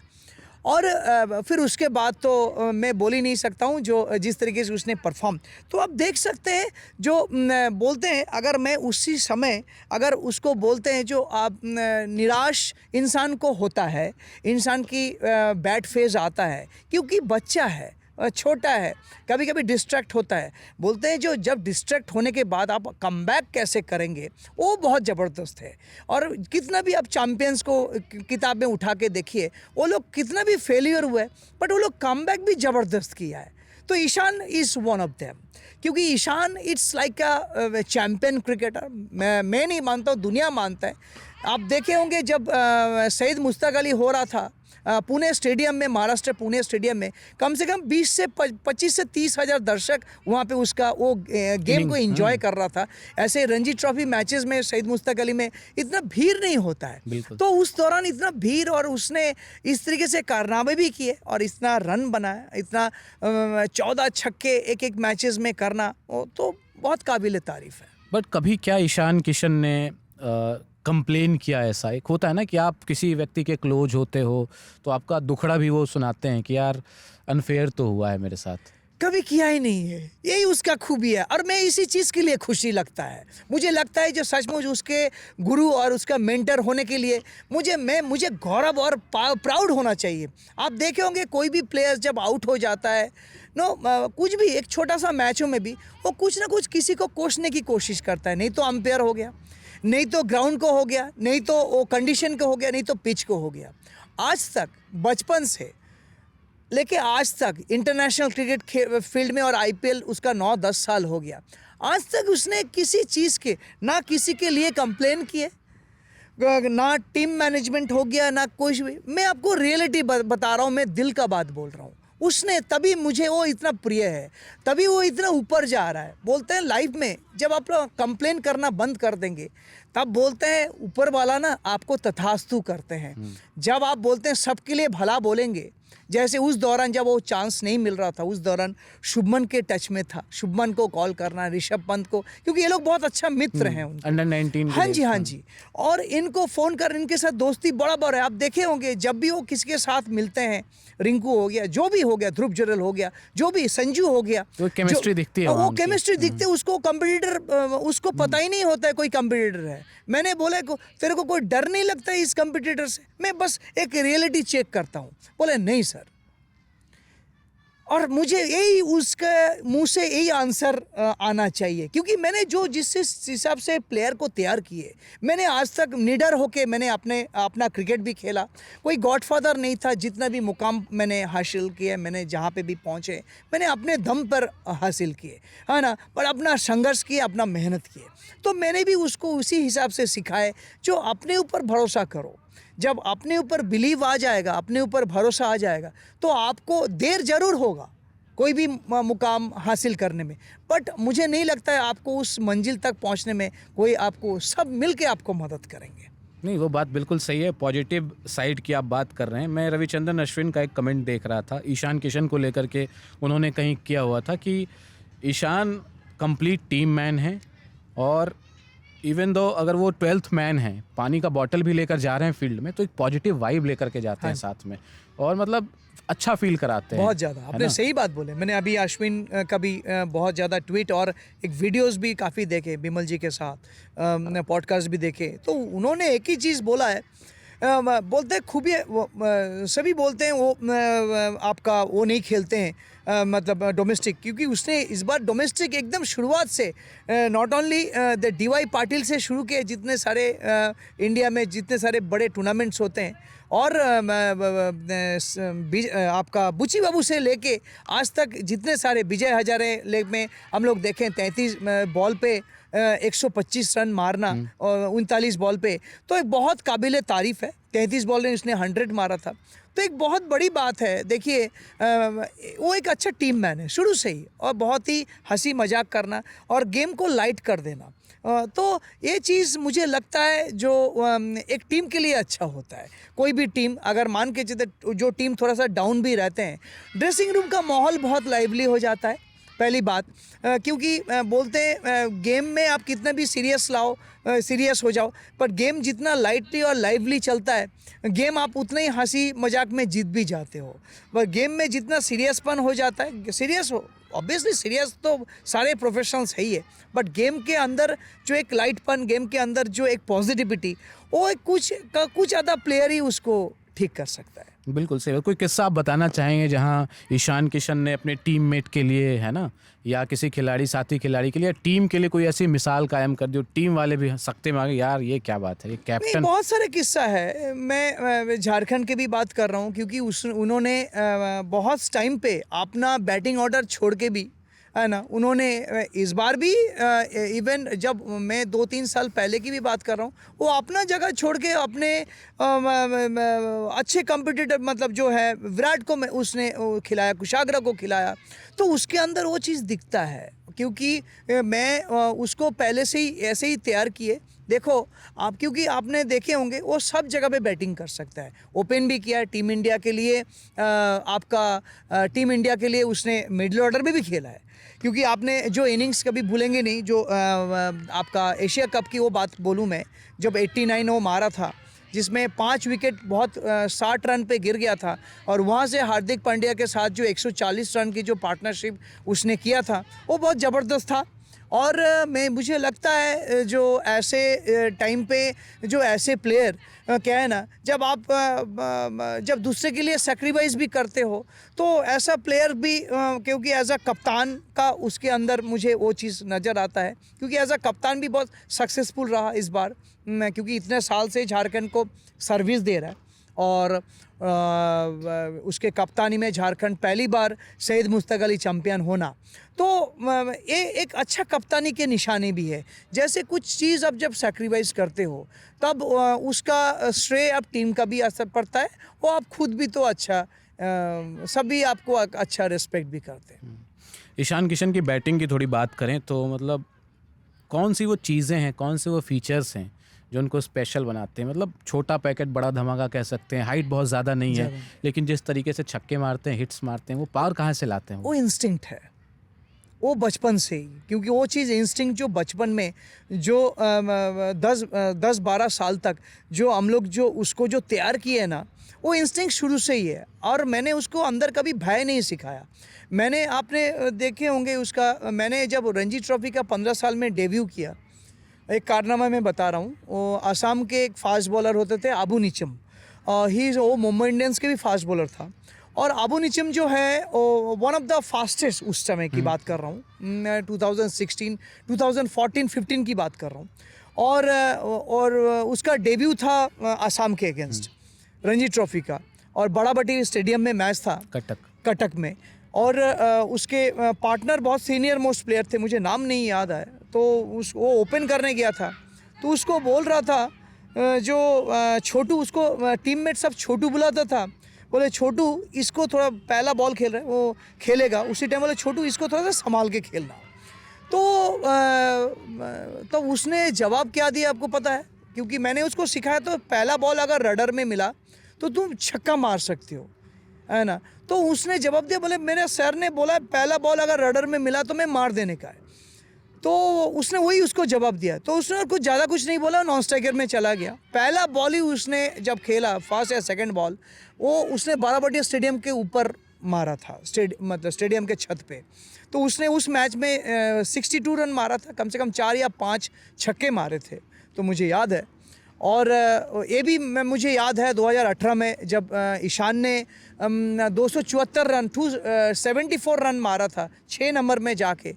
और फिर उसके बाद तो मैं बोल ही नहीं सकता हूँ जो जिस तरीके से उसने परफॉर्म। तो आप देख सकते हैं जो बोलते हैं, अगर मैं उसी समय अगर उसको बोलते हैं जो आप निराश इंसान को होता है, इंसान की बैड फेज आता है क्योंकि बच्चा है, छोटा है, कभी कभी डिस्ट्रैक्ट होता है। बोलते हैं जो जब डिस्ट्रैक्ट होने के बाद आप कमबैक कैसे करेंगे वो बहुत ज़बरदस्त है। और कितना भी आप चैम्पियंस को किताब में उठा के देखिए, वो लोग कितना भी फेलियर हुए बट वो लोग कमबैक भी ज़बरदस्त किया है। तो Ishan is one of them, क्योंकि Ishan it's like a champion cricketer. मैं नहीं मानता हूँ, दुनिया मानता है। आप देखे होंगे जब सईद मुश्ताक अली हो रहा था पुणे स्टेडियम में, महाराष्ट्र पुणे स्टेडियम में, कम से कम 20 से 25 से 30 हज़ार दर्शक वहाँ पे उसका वो गेम को एंजॉय कर रहा था। ऐसे रणजी ट्रॉफी मैचेस में सईद मुश्ताक अली में इतना भीड़ नहीं होता है। तो उस दौरान इतना भीड़, और उसने इस तरीके से कारनामे भी किए और इतना रन बनाया, इतना 14 छक्के एक एक मैचेस में करना, वो तो बहुत काबिल तारीफ़ है। बट कभी क्या ईशान किशन ने कंप्लेन किया? ऐसा एक होता है ना कि आप किसी व्यक्ति के क्लोज होते हो तो आपका दुखड़ा भी वो सुनाते हैं कि यार अनफेयर तो हुआ है मेरे साथ। कभी किया ही नहीं है, यही उसका खूबी है। और मैं इसी चीज़ के लिए खुशी लगता है, मुझे लगता है जो सचमुच उसके गुरु और उसका मेंटर होने के लिए मुझे गौरव और प्राउड होना चाहिए। आप देखे होंगे कोई भी प्लेयर जब आउट हो जाता है कुछ भी एक छोटा सा मैचों में भी वो कुछ ना कुछ किसी को कोसने की कोशिश करता है। नहीं तो अंपायर हो गया, नहीं तो ग्राउंड को हो गया, नहीं तो वो कंडीशन को हो गया, नहीं तो पिच को हो गया। आज तक बचपन से लेके आज तक इंटरनेशनल क्रिकेट फील्ड में, और आईपीएल उसका 9-10 साल हो गया, आज तक उसने किसी चीज़ के ना किसी के लिए कंप्लेन किए, ना टीम मैनेजमेंट हो गया, ना कुछ भी। मैं आपको रियलिटी बता रहा हूँ, मैं दिल का बात बोल रहा हूँ। उसने तभी मुझे वो इतना प्रिय है, तभी वो इतना ऊपर जा रहा है। बोलते हैं लाइफ में जब आप लोग कंप्लेन करना बंद कर देंगे तब बोलते हैं ऊपर वाला ना आपको तथास्तु करते हैं। जब आप बोलते हैं सबके लिए भला बोलेंगे, जैसे उस दौरान जब वो चांस नहीं मिल रहा था, उस दौरान शुभमन के टच में था, शुभमन को कॉल करना, ऋषभ पंत को, क्योंकि ये लोग बहुत अच्छा मित्र हैं उनके। अंडर 19 हाँ जी, हाँ जी। और इनको फ़ोन कर, इनके साथ दोस्ती बराबर है। आप देखे होंगे जब भी वो किसके साथ मिलते हैं, रिंकू हो गया, जो भी हो गया, ध्रुव जुरैल हो गया, जो भी संजू हो गया, तो केमिस्ट्री दिखती है, वो केमिस्ट्री दिखती है। उसको कंपटीटर, उसको पता ही नहीं होता है कोई कंपटीटर है। मैंने बोला तेरे को कोई डर नहीं लगता है इस कंपटीटर से? मैं बस एक रियलिटी चेक करता हूँ। बोले नहीं सर। और मुझे यही उसके मुंह से यही आंसर आना चाहिए, क्योंकि मैंने जो जिस हिसाब से प्लेयर को तैयार किए, मैंने आज तक निडर होके मैंने अपना क्रिकेट भी खेला। कोई गॉडफादर नहीं था। जितना भी मुकाम मैंने हासिल किए, मैंने जहाँ पे भी पहुँचे, मैंने अपने दम पर हासिल किए, है ना। पर अपना संघर्ष किए, अपना मेहनत किए। तो मैंने भी उसको उसी हिसाब से सिखाए जो अपने ऊपर भरोसा करो। जब अपने ऊपर बिलीव आ जाएगा, अपने ऊपर भरोसा आ जाएगा, तो आपको देर जरूर होगा कोई भी मुकाम हासिल करने में, बट मुझे नहीं लगता है आपको उस मंजिल तक पहुंचने में कोई आपको, सब मिलके आपको मदद करेंगे। नहीं, वो बात बिल्कुल सही है। पॉजिटिव साइड की आप बात कर रहे हैं। मैं रविचंद्रन अश्विन का एक कमेंट देख रहा था ईशान किशन को लेकर के। उन्होंने कहीं किया हुआ था कि ईशान कंप्लीट टीम मैन है, और इवन दो अगर वो 12th मैन है, पानी का बॉटल भी लेकर जा रहे हैं फील्ड में, तो एक पॉजिटिव वाइब लेकर के जाते हैं साथ में, और मतलब अच्छा फील कराते हैं बहुत ज़्यादा। आपने सही बात बोले। मैंने अभी अश्विन का भी बहुत ज़्यादा ट्वीट और एक वीडियोस भी काफ़ी देखे, बिमल जी के साथ पॉडकास्ट भी देखे। तो उन्होंने एक ही चीज़ बोला है, बोलते हैं खूबी, सभी बोलते हैं वो आपका वो नहीं खेलते हैं मतलब डोमेस्टिक, क्योंकि उसने इस बार डोमेस्टिक एकदम शुरुआत से not only the DY Patil से शुरू किए, जितने सारे इंडिया में जितने सारे बड़े टूर्नामेंट्स होते हैं, और आपका बुची बाबू से लेके आज तक जितने सारे, विजय हजारे लेग में हम लोग देखें 33 बॉल पे 125 रन मारना और 39 बॉल पे, तो एक बहुत काबिल तारीफ़ है। 33 बॉल में उसने 100 मारा था, तो एक बहुत बड़ी बात है। देखिए वो एक अच्छा टीम मैन है शुरू से ही, और बहुत ही हंसी मजाक करना और गेम को लाइट कर देना, तो ये चीज़ मुझे लगता है जो एक टीम के लिए अच्छा होता है। कोई भी टीम अगर मान के चलते, जो टीम थोड़ा सा डाउन भी रहते हैं, ड्रेसिंग रूम का माहौल बहुत लाइवली हो जाता है। पहली बात। क्योंकि बोलते हैं गेम में आप कितना भी सीरियस हो जाओ, पर गेम जितना लाइटली और लाइवली चलता है, गेम आप उतना ही हंसी मजाक में जीत भी जाते हो। पर गेम में जितना सीरियसपन हो जाता है, सीरियस हो ऑब्वियसली, सीरियस तो सारे प्रोफेशनल्स है ही है, बट गेम के अंदर जो एक लाइटपन, गेम के अंदर जो एक पॉजिटिविटी, वो एक कुछ आधा प्लेयर ही उसको ठीक कर सकता है। बिल्कुल सही। कोई किस्सा आप बताना चाहेंगे जहां ईशान किशन ने अपने टीममेट के लिए, है ना, या किसी खिलाड़ी, साथी खिलाड़ी के लिए, टीम के लिए कोई ऐसी मिसाल कायम कर दी, टीम वाले भी सकते मांगे यार ये क्या बात है, ये नहीं, कैप्टन। बहुत सारे किस्सा है। मैं झारखंड के भी बात कर रहा हूँ, क्योंकि उन्होंने बहुत टाइम पे अपना बैटिंग ऑर्डर छोड़ के भी, है ना, उन्होंने इस बार भी इवन जब मैं 2-3 साल पहले की भी बात कर रहा हूँ, वो अपना जगह छोड़ के अपने अच्छे कॉम्पिटिटर, मतलब जो है विराट को उसने खिलाया, कुशाग्र को खिलाया, तो उसके अंदर वो चीज़ दिखता है। क्योंकि मैं उसको पहले से ही ऐसे ही तैयार किए। देखो आप, क्योंकि आपने देखे होंगे वो सब जगह पे बैटिंग कर सकता है, ओपन भी किया है टीम इंडिया के लिए, टीम इंडिया के लिए उसने मिडिल ऑर्डर में भी खेला है। क्योंकि आपने जो इनिंग्स कभी भूलेंगे नहीं, जो आपका एशिया कप की वो बात बोलूँ मैं, जब 89 वो मारा था, जिसमें 5 विकेट बहुत 60 रन पे गिर गया था, और वहाँ से हार्दिक पांड्या के साथ जो 140 रन की जो पार्टनरशिप उसने किया था, वो बहुत ज़बरदस्त था। और मुझे लगता है जो ऐसे टाइम पे जो ऐसे प्लेयर क्या है ना, जब आप जब दूसरे के लिए सेक्रीफाइस भी करते हो, तो ऐसा प्लेयर भी क्योंकि एज अ कप्तान का उसके अंदर मुझे वो चीज़ नज़र आता है। क्योंकि एज अ कप्तान भी बहुत सक्सेसफुल रहा इस बार, क्योंकि इतने साल से झारखंड को सर्विस दे रहा है, और उसके कप्तानी में झारखंड पहली बार शहीद मुश्ताक अली चैम्पियन होना, तो ये एक अच्छा कप्तानी के निशानी भी है। जैसे कुछ चीज़ अब जब सैक्रिफाइस करते हो, तब उसका श्रेय अब टीम का भी असर पड़ता है, और आप खुद भी तो अच्छा, सभी आपको अच्छा रिस्पेक्ट भी करते हैं। ईशान किशन की बैटिंग की थोड़ी बात करें तो मतलब कौन सी वो चीज़ें हैं, कौन से वो फीचर्स हैं जो उनको स्पेशल बनाते हैं? मतलब छोटा पैकेट बड़ा धमाका कह सकते हैं, हाइट बहुत ज़्यादा नहीं है, लेकिन जिस तरीके से छक्के मारते हैं, हिट्स मारते हैं, वो पावर कहाँ से लाते हैं? वो इंस्टिंक्ट है, वो बचपन से ही। क्योंकि वो चीज़ इंस्टिंक्ट जो बचपन में जो 10-12 साल तक जो हम लोग जो उसको जो तैयार किए है ना, वो इंस्टिंक्ट शुरू से ही है। और मैंने उसको अंदर कभी भय नहीं सिखाया। मैंने, आपने देखे होंगे उसका, मैंने जब रणजी ट्रॉफी का 15 साल में डेब्यू किया, एक कारनामा मैं बता रहा हूँ। वो आसाम के एक फास्ट बॉलर होते थे अबू निचम, वो मुंबई इंडियंस के भी फास्ट बॉलर था। और अबू निचम जो है वो वन ऑफ द फास्टेस्ट, उस समय की बात कर रहा हूँ, मैं 2016, 2014-15 की बात कर रहा हूँ। और उसका डेब्यू था आसाम के अगेंस्ट रणजी ट्रॉफी का, और बड़ाबटी स्टेडियम में मैच था कटक में। और उसके पार्टनर बहुत सीनियर मोस्ट प्लेयर थे, मुझे नाम नहीं याद आया, तो वो ओपन करने गया था, तो उसको बोल रहा था जो छोटू, उसको टीममेट सब छोटू बुलाता था, बोले छोटू इसको थोड़ा, पहला बॉल खेल रहा है वो खेलेगा, उसी टाइम बोले छोटू इसको थोड़ा सा संभाल के खेलना। तो उसने जवाब क्या दिया आपको पता है? क्योंकि मैंने उसको सिखाया, तो पहला बॉल अगर रडर में मिला तो तुम छक्का मार सकते हो, है ना। तो उसने जवाब दिया, बोले मेरे सर ने बोला पहला बॉल अगर रडर में मिला तो मैं मार देने का है। तो उसने वही उसको जवाब दिया, तो उसने कुछ ज़्यादा कुछ नहीं बोला, नॉन स्ट्राइकर में चला गया। पहला बॉल ही उसने जब खेला, फर्स्ट या सेकंड बॉल, वो उसने बाराबटी स्टेडियम के ऊपर मारा था, मतलब स्टेडियम के छत पे। तो उसने उस मैच में 62 रन मारा था, कम से कम 4 या 5 छक्के मारे थे, तो मुझे याद है। और ये भी मुझे याद है 2018 में जब ईशान ने 274 रन 274 रन मारा था 6 नंबर में जाके।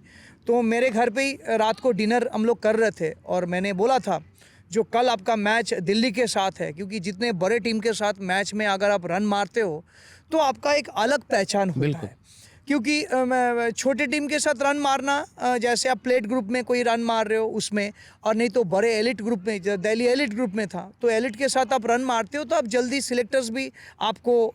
तो मेरे घर पे ही रात को डिनर हम लोग कर रहे थे, और मैंने बोला था जो कल आपका मैच दिल्ली के साथ है, क्योंकि जितने बड़े टीम के साथ मैच में अगर आप रन मारते हो तो आपका एक अलग पहचान होता है। क्योंकि छोटे टीम के साथ रन मारना, जैसे आप प्लेट ग्रुप में कोई रन मार रहे हो उसमें, और नहीं तो बड़े एलिट ग्रुप में, दिल्ली एलिट ग्रुप में था, तो एलिट के साथ आप रन मारते हो तो आप जल्दी सिलेक्टर्स भी आपको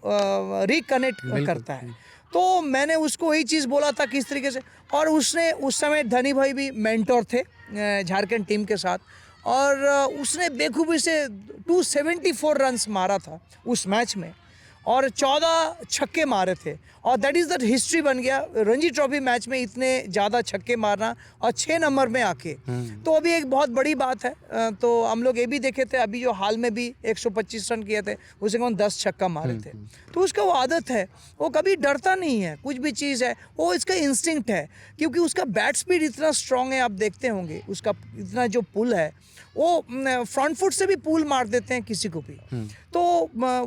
रिकनेक्ट करता है। तो मैंने उसको वही चीज़ बोला था किस तरीके से, और उसने उस समय धनी भाई भी मेंटोर थे झारखंड टीम के साथ, और उसने बेखूबी से 274 रन्स मारा था उस मैच में। और 14 छक्के मारे थे और दैट इज़ द हिस्ट्री बन गया रणजी ट्रॉफी मैच में इतने ज़्यादा छक्के मारना और 6 नंबर में आके। तो अभी एक बहुत बड़ी बात है। तो हम लोग ये भी देखे थे अभी जो हाल में भी 125 रन किए थे, उसे कौन 10 छक्का मारे थे। तो उसका वो आदत है, वो कभी डरता नहीं है, कुछ भी चीज़ है वो इसका इंस्टिंक्ट है, क्योंकि उसका बैट स्पीड इतना स्ट्रांग है। आप देखते होंगे उसका इतना जो पुल है, वो फ्रंट फुट से भी पुल मार देते हैं किसी को भी। तो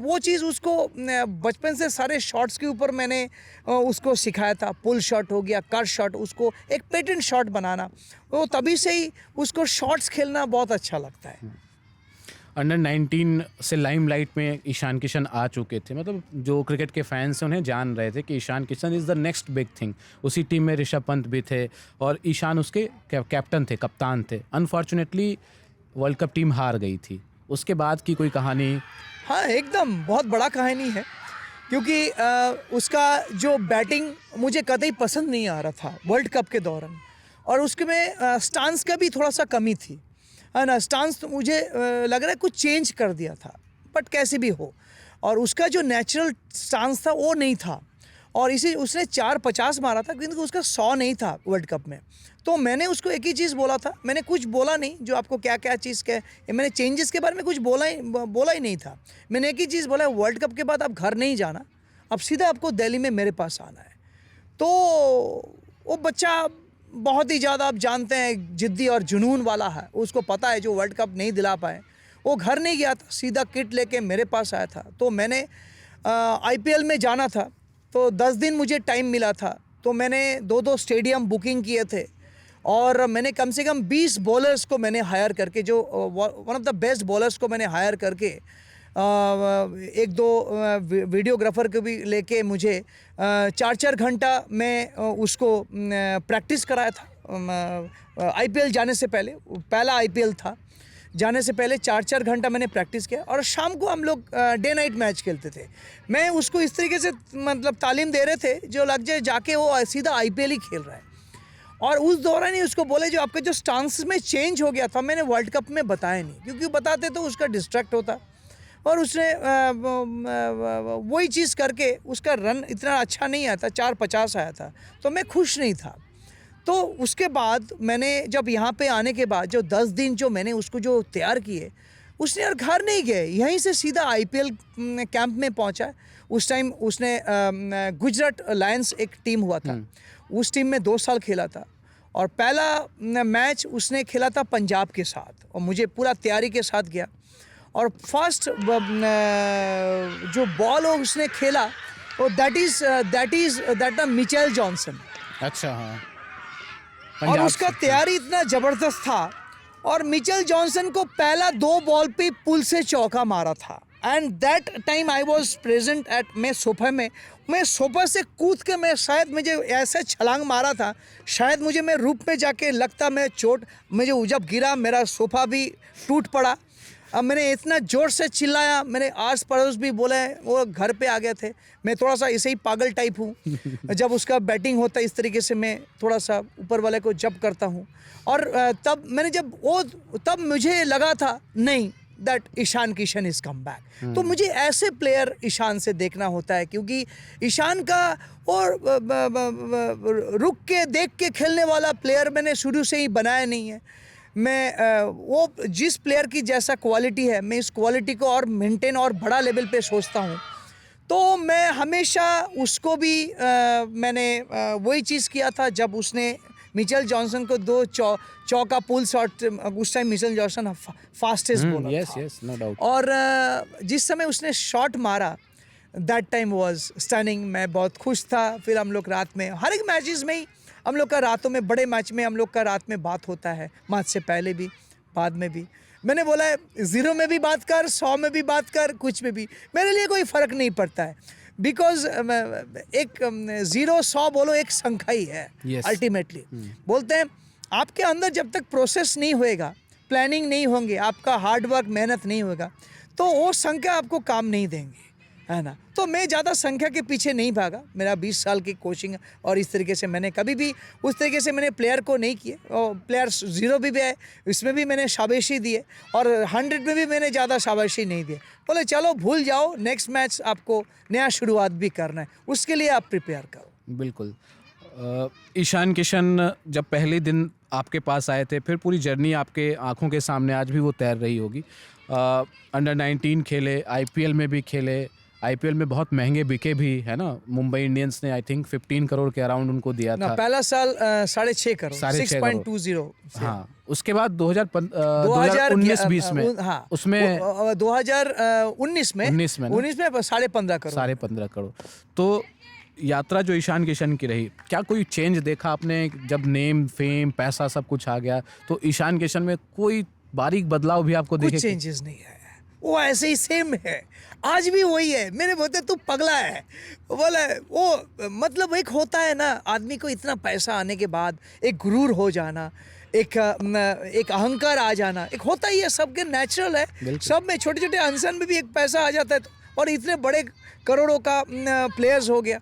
वो चीज़ उसको बचपन से सारे शॉट्स के ऊपर मैंने उसको सिखाया था। पुल शॉट हो गया, कट शॉट, उसको एक पेटेंट शॉट बनाना, वो तभी से ही उसको शॉट्स खेलना बहुत अच्छा लगता है। अंडर 19 से लाइमलाइट में ईशान किशन आ चुके थे, मतलब जो क्रिकेट के फैंस हैं उन्हें जान रहे थे कि Ishan Kishan is the next big thing. उसी टीम में ऋषभ पंत भी थे और ईशान उसके कैप्टन थे, कप्तान थे। अनफॉर्चुनेटली वर्ल्ड कप टीम हार गई थी। उसके बाद की कोई कहानी? हाँ, एकदम बहुत बड़ा कहानी है, क्योंकि उसका जो बैटिंग मुझे कतई पसंद नहीं आ रहा था वर्ल्ड कप के दौरान, और उसके में स्टांस का भी थोड़ा सा कमी थी, है ना। स्टांस तो मुझे लग रहा है कुछ चेंज कर दिया था, बट कैसे भी हो, और उसका जो नेचुरल स्टांस था वो नहीं था, और इसी उसने 450 मारा था, क्योंकि उसका 100 नहीं था वर्ल्ड कप में। तो मैंने उसको एक ही चीज़ बोला था, मैंने कुछ बोला नहीं जो आपको क्या क्या चीज़ के, मैंने चेंजेस के बारे में कुछ बोला ही नहीं था। मैंने एक ही चीज़ बोला, वर्ल्ड कप के बाद आप घर नहीं जाना, अब सीधा आपको दिल्ली में मेरे पास आना है। तो वो बच्चा बहुत ही ज़्यादा, आप जानते हैं, जिद्दी और जुनून वाला है। उसको पता है जो वर्ल्ड कप नहीं दिला पाए, वो घर नहीं गया था, सीधा किट लेके मेरे पास आया था। तो मैंने IPL में जाना था, तो 10 दिन मुझे टाइम मिला था, तो मैंने 2 स्टेडियम बुकिंग किए थे, और मैंने कम से कम 20 बॉलर्स को मैंने हायर करके, जो one of the best bowlers को मैंने हायर करके, 1-2 वीडियोग्राफर को भी लेके मुझे 4-4 घंटा मैं उसको प्रैक्टिस कराया था। IPL जाने से पहले, पहला IPL था, जाने से पहले 4-4 घंटा मैंने प्रैक्टिस किया, और शाम को हम लोग डे नाइट मैच खेलते थे। मैं उसको इस तरीके से मतलब तालीम दे रहे थे जो लग जाए जाके वो सीधा IPL ही खेल रहा है। और उस दौरान ही उसको बोले जो आपके जो स्टांस में चेंज हो गया था, मैंने वर्ल्ड कप में बताया नहीं, क्योंकि बताते तो उसका डिस्ट्रैक्ट होता, और उसने वही चीज़ करके उसका रन इतना अच्छा नहीं आया था, 450 आया था, तो मैं खुश नहीं था। तो उसके बाद मैंने जब यहाँ पे आने के बाद जो 10 दिन जो मैंने उसको जो तैयार किए, उसने और घर नहीं गए, यहीं से सीधा IPL कैंप में पहुँचा। उस टाइम उसने गुजरात लायंस एक टीम हुआ था, उस टीम में 2 साल खेला था, और पहला मैच उसने खेला था पंजाब के साथ, और मुझे पूरा तैयारी के साथ गया, और फर्स्ट जो बॉल उसने खेला वो दैट मिचेल जॉनसन। अच्छा, हाँ। और उसका तैयारी इतना ज़बरदस्त था, और मिचेल जॉनसन को पहला 2 बॉल पे पुल से चौका मारा था। And that time I was present at, मैं सोफा से कूद के मैं शायद मुझे ऐसे छलांग मारा था, शायद मुझे मैं रूप में जाके लगता मैं चोट, मुझे जब गिरा मेरा सोफा भी टूट पड़ा। अब मैंने इतना ज़ोर से चिल्लाया, मेरे आस पड़ोस भी बोले, वो घर पे आ गए थे। मैं थोड़ा सा ऐसे ही पागल टाइप हूँ, जब उसका बैटिंग होता है इस तरीके से मैं थोड़ा सा ऊपर वाले को जब करता हूँ। और तब मुझे लगा था नहीं, that Ishan Kishan is come back. तो मुझे ऐसे प्लेयर ईशान से देखना होता है, क्योंकि ईशान का और रुक के देख के खेलने वाला प्लेयर मैंने शुरू से ही बनाया नहीं है। मैं वो जिस प्लेयर की जैसा क्वालिटी है, मैं इस क्वालिटी को और मेंटेन और बड़ा लेवल पे सोचता हूँ। तो मैं हमेशा उसको भी मैंने वही चीज़ किया था जब उसने मिचेल जॉनसन को 2 चौका पुल शॉट, उस time Mitchell Johnson fastest bowler था। Yes, no doubt. और जिस समय उसने शॉट मारा, दैट टाइम वाज स्टनिंग। मैं बहुत खुश था। फिर हम लोग रात में हर एक मैचेस में ही हम लोग का रातों में, बड़े मैच में हम लोग का रात में बात होता है, मैच से पहले भी बाद में भी। मैंने बोला है 0 में भी बात कर, 100 में भी बात कर, कुछ में भी, मेरे लिए कोई फ़र्क नहीं पड़ता है। बिकॉज एक 0-100 बोलो एक संख्या ही है। Yes. अल्टीमेटली बोलते हैं आपके अंदर जब तक प्रोसेस नहीं होएगा, प्लानिंग नहीं होंगे, आपका हार्ड वर्क मेहनत नहीं होगा, तो वो संख्या आपको काम नहीं देंगे, है ना। तो मैं ज़्यादा संख्या के पीछे नहीं भागा, मेरा 20 साल की कोचिंग और इस तरीके से मैंने कभी भी उस तरीके से मैंने प्लेयर को नहीं किए। और प्लेयर 0 भी है, इसमें भी मैंने शाबाशी दिए और 100 में भी मैंने ज़्यादा शाबाशी नहीं दिए। बोले चलो भूल जाओ, नेक्स्ट मैच आपको नया शुरुआत भी करना है, उसके लिए आप प्रिपेयर करो। बिल्कुल। ईशान किशन जब पहले दिन आपके पास आए थे, फिर पूरी जर्नी आपके आंखों के सामने आज भी वो तैर रही होगी। अंडर 19 खेले, आईपीएल में भी खेले, आईपीएल में बहुत महंगे बिके भी, है ना। मुंबई इंडियंस ने आई थिंक 15 करोड़ के अराउंड उनको दिया ना था। पहला साल 6.5 करोड़, 6.20। हाँ, उसके बाद 2019-20 में, हाँ, उसमें 2019 में 19 में 15.5 करोड़, 15.5 करोड़। तो यात्रा जो ईशान किशन की रही, क्या कोई चेंज देखा आपने जब नेम फेम पैसा सब कुछ आ गया, तो ईशान किशन में कोई बारीक बदलाव भी आपको कुछ देखे? चेंजेस नहीं है, वो ऐसे ही सेम है, आज भी वही है। मैंने बोलते तू पगला है, बोले वो मतलब एक होता है ना आदमी को इतना पैसा आने के बाद एक गुरूर हो जाना, एक अहंकार आ जाना, एक होता ही है, सबके नेचुरल है। सब में छोटे छोटे अनसन में भी एक पैसा आ जाता है, और इतने बड़े करोड़ों का प्लेयर्स हो गया,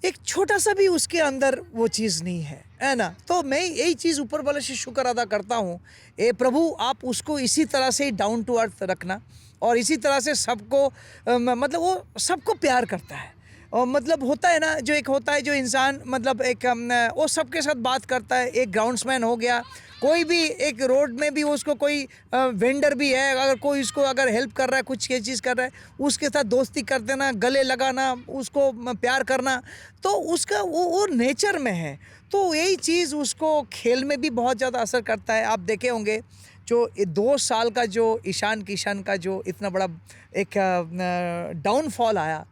एक छोटा सा भी उसके अंदर वो चीज़ नहीं है ना। तो मैं यही चीज़ ऊपर वाले से शुक्र अदा करता हूँ, ए प्रभु आप उसको इसी तरह से डाउन टू अर्थ रखना, और इसी तरह से सबको मतलब वो सबको प्यार करता है। और मतलब होता है ना, जो एक होता है जो इंसान मतलब एक वो सबके साथ बात करता है, एक ग्राउंड्समैन हो गया, कोई भी एक रोड में भी उसको कोई वेंडर भी है, अगर कोई उसको अगर हेल्प कर रहा है, कुछ ये चीज़ कर रहा है, उसके साथ दोस्ती कर देना, गले लगाना, उसको प्यार करना, तो उसका वो नेचर में है। तो यही चीज़ उसको खेल में भी बहुत ज़्यादा असर करता है। आप देखे होंगे जो 2 साल का जो ईशान किशन का जो इतना बड़ा एक डाउनफॉल आया,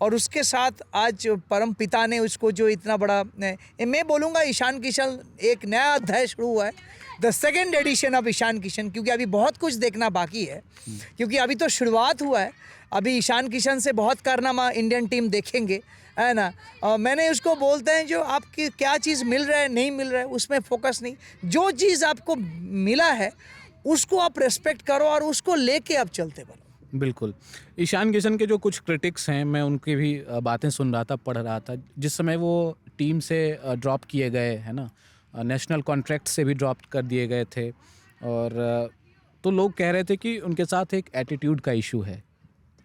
और उसके साथ आज परम पिता ने उसको जो इतना बड़ा, मैं बोलूँगा ईशान किशन एक नया अध्याय शुरू हुआ है, the second edition of Ishan Kishan, क्योंकि अभी बहुत कुछ देखना बाकी है, क्योंकि अभी तो शुरुआत हुआ है। अभी ईशान किशन से बहुत कारनामा इंडियन टीम देखेंगे, है ना। और मैंने उसको बोलते हैं जो आपकी क्या चीज़ मिल रहा है नहीं मिल रहा है उसमें फोकस नहीं, जो चीज़ आपको मिला है उसको आप रेस्पेक्ट करो और उसको लेके आप चलते बनो। बिल्कुल। ईशान किशन के जो कुछ क्रिटिक्स हैं, मैं उनकी भी बातें सुन रहा था, पढ़ रहा था, जिस समय वो टीम से ड्रॉप किए गए, है ना, नेशनल कॉन्ट्रैक्ट से भी ड्रॉप कर दिए गए थे, और तो लोग कह रहे थे कि उनके साथ एक एटीट्यूड का इशू है।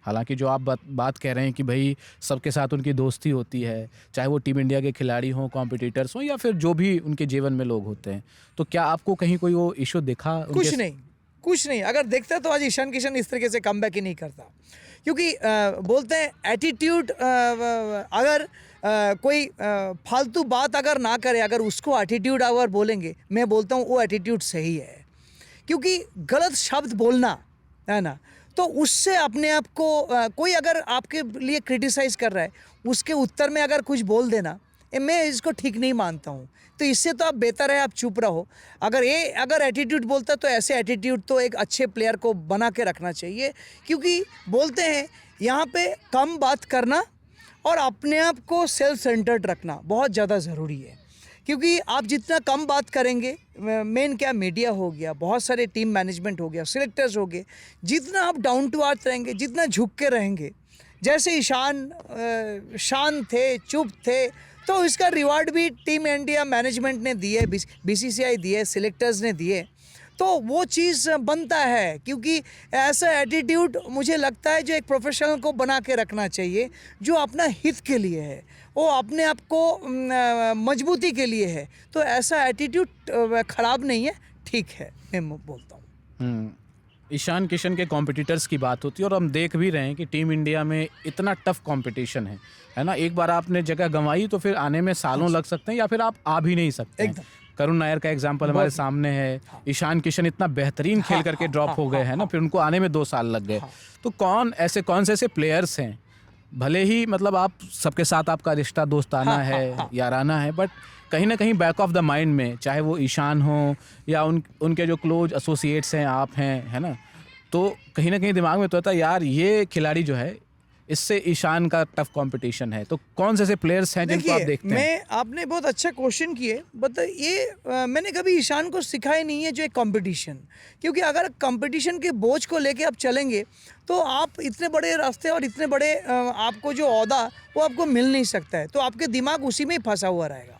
हालांकि जो आप बात कह रहे हैं कि भाई सबके साथ उनकी दोस्ती होती है, चाहे वो टीम इंडिया के खिलाड़ी हों, कॉम्पिटिटर्स हों, या फिर जो भी उनके जीवन में लोग होते हैं, तो क्या आपको कहीं कोई वो इशू दिखा? कुछ नहीं। अगर देखता तो आज ईशान किशन इस तरीके से कमबैक ही नहीं करता, क्योंकि बोलते हैं एटीट्यूड, अगर कोई फालतू बात अगर ना करे, अगर उसको एटीट्यूड अगर बोलेंगे, मैं बोलता हूँ वो एटीट्यूड सही है, क्योंकि गलत शब्द बोलना, है ना, तो उससे अपने आप को कोई अगर आपके लिए क्रिटिसाइज़ कर रहा है, उसके उत्तर में अगर कुछ बोल देना, मैं इसको ठीक नहीं मानता हूँ। तो इससे तो आप बेहतर है आप चुप रहो। अगर एटीट्यूड बोलता तो ऐसे एटीट्यूड तो एक अच्छे प्लेयर को बना के रखना चाहिए, क्योंकि बोलते हैं यहाँ पे कम बात करना और अपने आप को सेल्फ सेंटर्ड रखना बहुत ज़्यादा ज़रूरी है, क्योंकि आप जितना कम बात करेंगे, मेन क्या मीडिया हो गया, बहुत सारे टीम मैनेजमेंट हो गया, सिलेक्टर्स हो गए, जितना आप डाउन टू अर्थ रहेंगे, जितना झुक के रहेंगे, जैसे ईशान शांत थे, चुप थे, तो इसका रिवार्ड भी टीम इंडिया मैनेजमेंट ने दिए, बीसीसीआई दिए, सिलेक्टर्स ने दिए, तो वो चीज़ बनता है। क्योंकि ऐसा एटीट्यूड मुझे लगता है जो एक प्रोफेशनल को बना के रखना चाहिए, जो अपना हित के लिए है, वो अपने आप को मजबूती के लिए है, तो ऐसा एटीट्यूड ख़राब नहीं है, ठीक है, मैं बोलता हूँ। ईशान किशन के कॉम्पिटिटर्स की बात होती है, और हम देख भी रहे हैं कि टीम इंडिया में इतना टफ कंपटीशन है ना। एक बार आपने जगह गंवाई तो फिर आने में सालों लग सकते हैं, या फिर आप आ भी नहीं सकते हैं। करुण नायर का एग्जांपल हमारे सामने है। ईशान किशन इतना बेहतरीन खेल करके ड्रॉप हो गए हैं ना, फिर उनको आने में 2 साल लग गए। तो कौन से ऐसे प्लेयर्स हैं, भले ही मतलब आप सबके साथ आपका रिश्ता दोस्ताना है, याराना है, बट कहीं ना कहीं बैक ऑफ द माइंड में, चाहे वो ईशान हो या उनके जो क्लोज एसोसिएट्स हैं, आप हैं, है ना, तो कहीं ना कहीं दिमाग में तो होता है यार ये खिलाड़ी जो है इससे ईशान का टफ कंपटीशन है, तो कौन से ऐसे प्लेयर्स हैं जिनको आप देखते हैं? आपने बहुत अच्छा क्वेश्चन किए, बट ये मैंने कभी ईशान को सिखाया नहीं है जो एक कंपटीशन, क्योंकि अगर कंपटीशन के बोझ को लेके आप चलेंगे तो आप इतने बड़े रास्ते और इतने बड़े आपको जो ओहदा वो आपको मिल नहीं सकता है, तो आपके दिमाग उसी में ही फंसा हुआ रहेगा।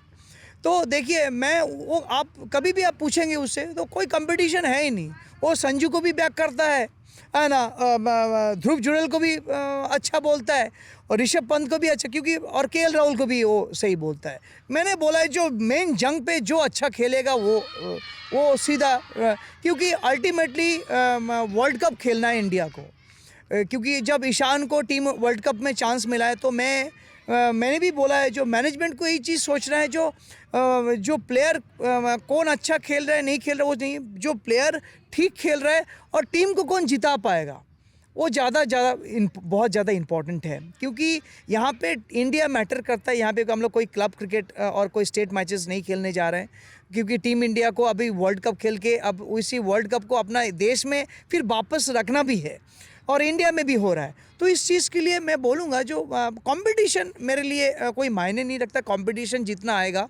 तो देखिए मैं वो आप कभी भी आप पूछेंगे उससे तो कोई कंपटीशन है ही नहीं। वो संजू को भी बैक करता है ना, ध्रुव जुड़ेल को भी अच्छा बोलता है और ऋषभ पंत को भी अच्छा, क्योंकि और केएल राहुल को भी वो सही बोलता है। मैंने बोला है जो मेन जंग पे जो अच्छा खेलेगा वो सीधा, क्योंकि अल्टीमेटली वर्ल्ड कप खेलना है इंडिया को, क्योंकि जब ईशान को टीम वर्ल्ड कप में चांस मिला है तो मैंने भी बोला है जो मैनेजमेंट को यही चीज़ सोचना है, जो प्लेयर कौन अच्छा खेल रहा है नहीं खेल रहा वो नहीं, जो प्लेयर ठीक खेल रहा है और टीम को कौन जिता पाएगा वो बहुत ज़्यादा इम्पॉर्टेंट है, क्योंकि यहाँ पे इंडिया मैटर करता है। यहाँ पे हम लोग कोई क्लब क्रिकेट और कोई स्टेट मैचेस नहीं खेलने जा रहे हैं, क्योंकि टीम इंडिया को अभी वर्ल्ड कप खेल के अब उसी वर्ल्ड कप को अपना देश में फिर वापस रखना भी है और इंडिया में भी हो रहा है। तो इस चीज़ के लिए मैं बोलूँगा जो कंपटीशन मेरे लिए कोई मायने नहीं रखता। कंपटीशन जितना आएगा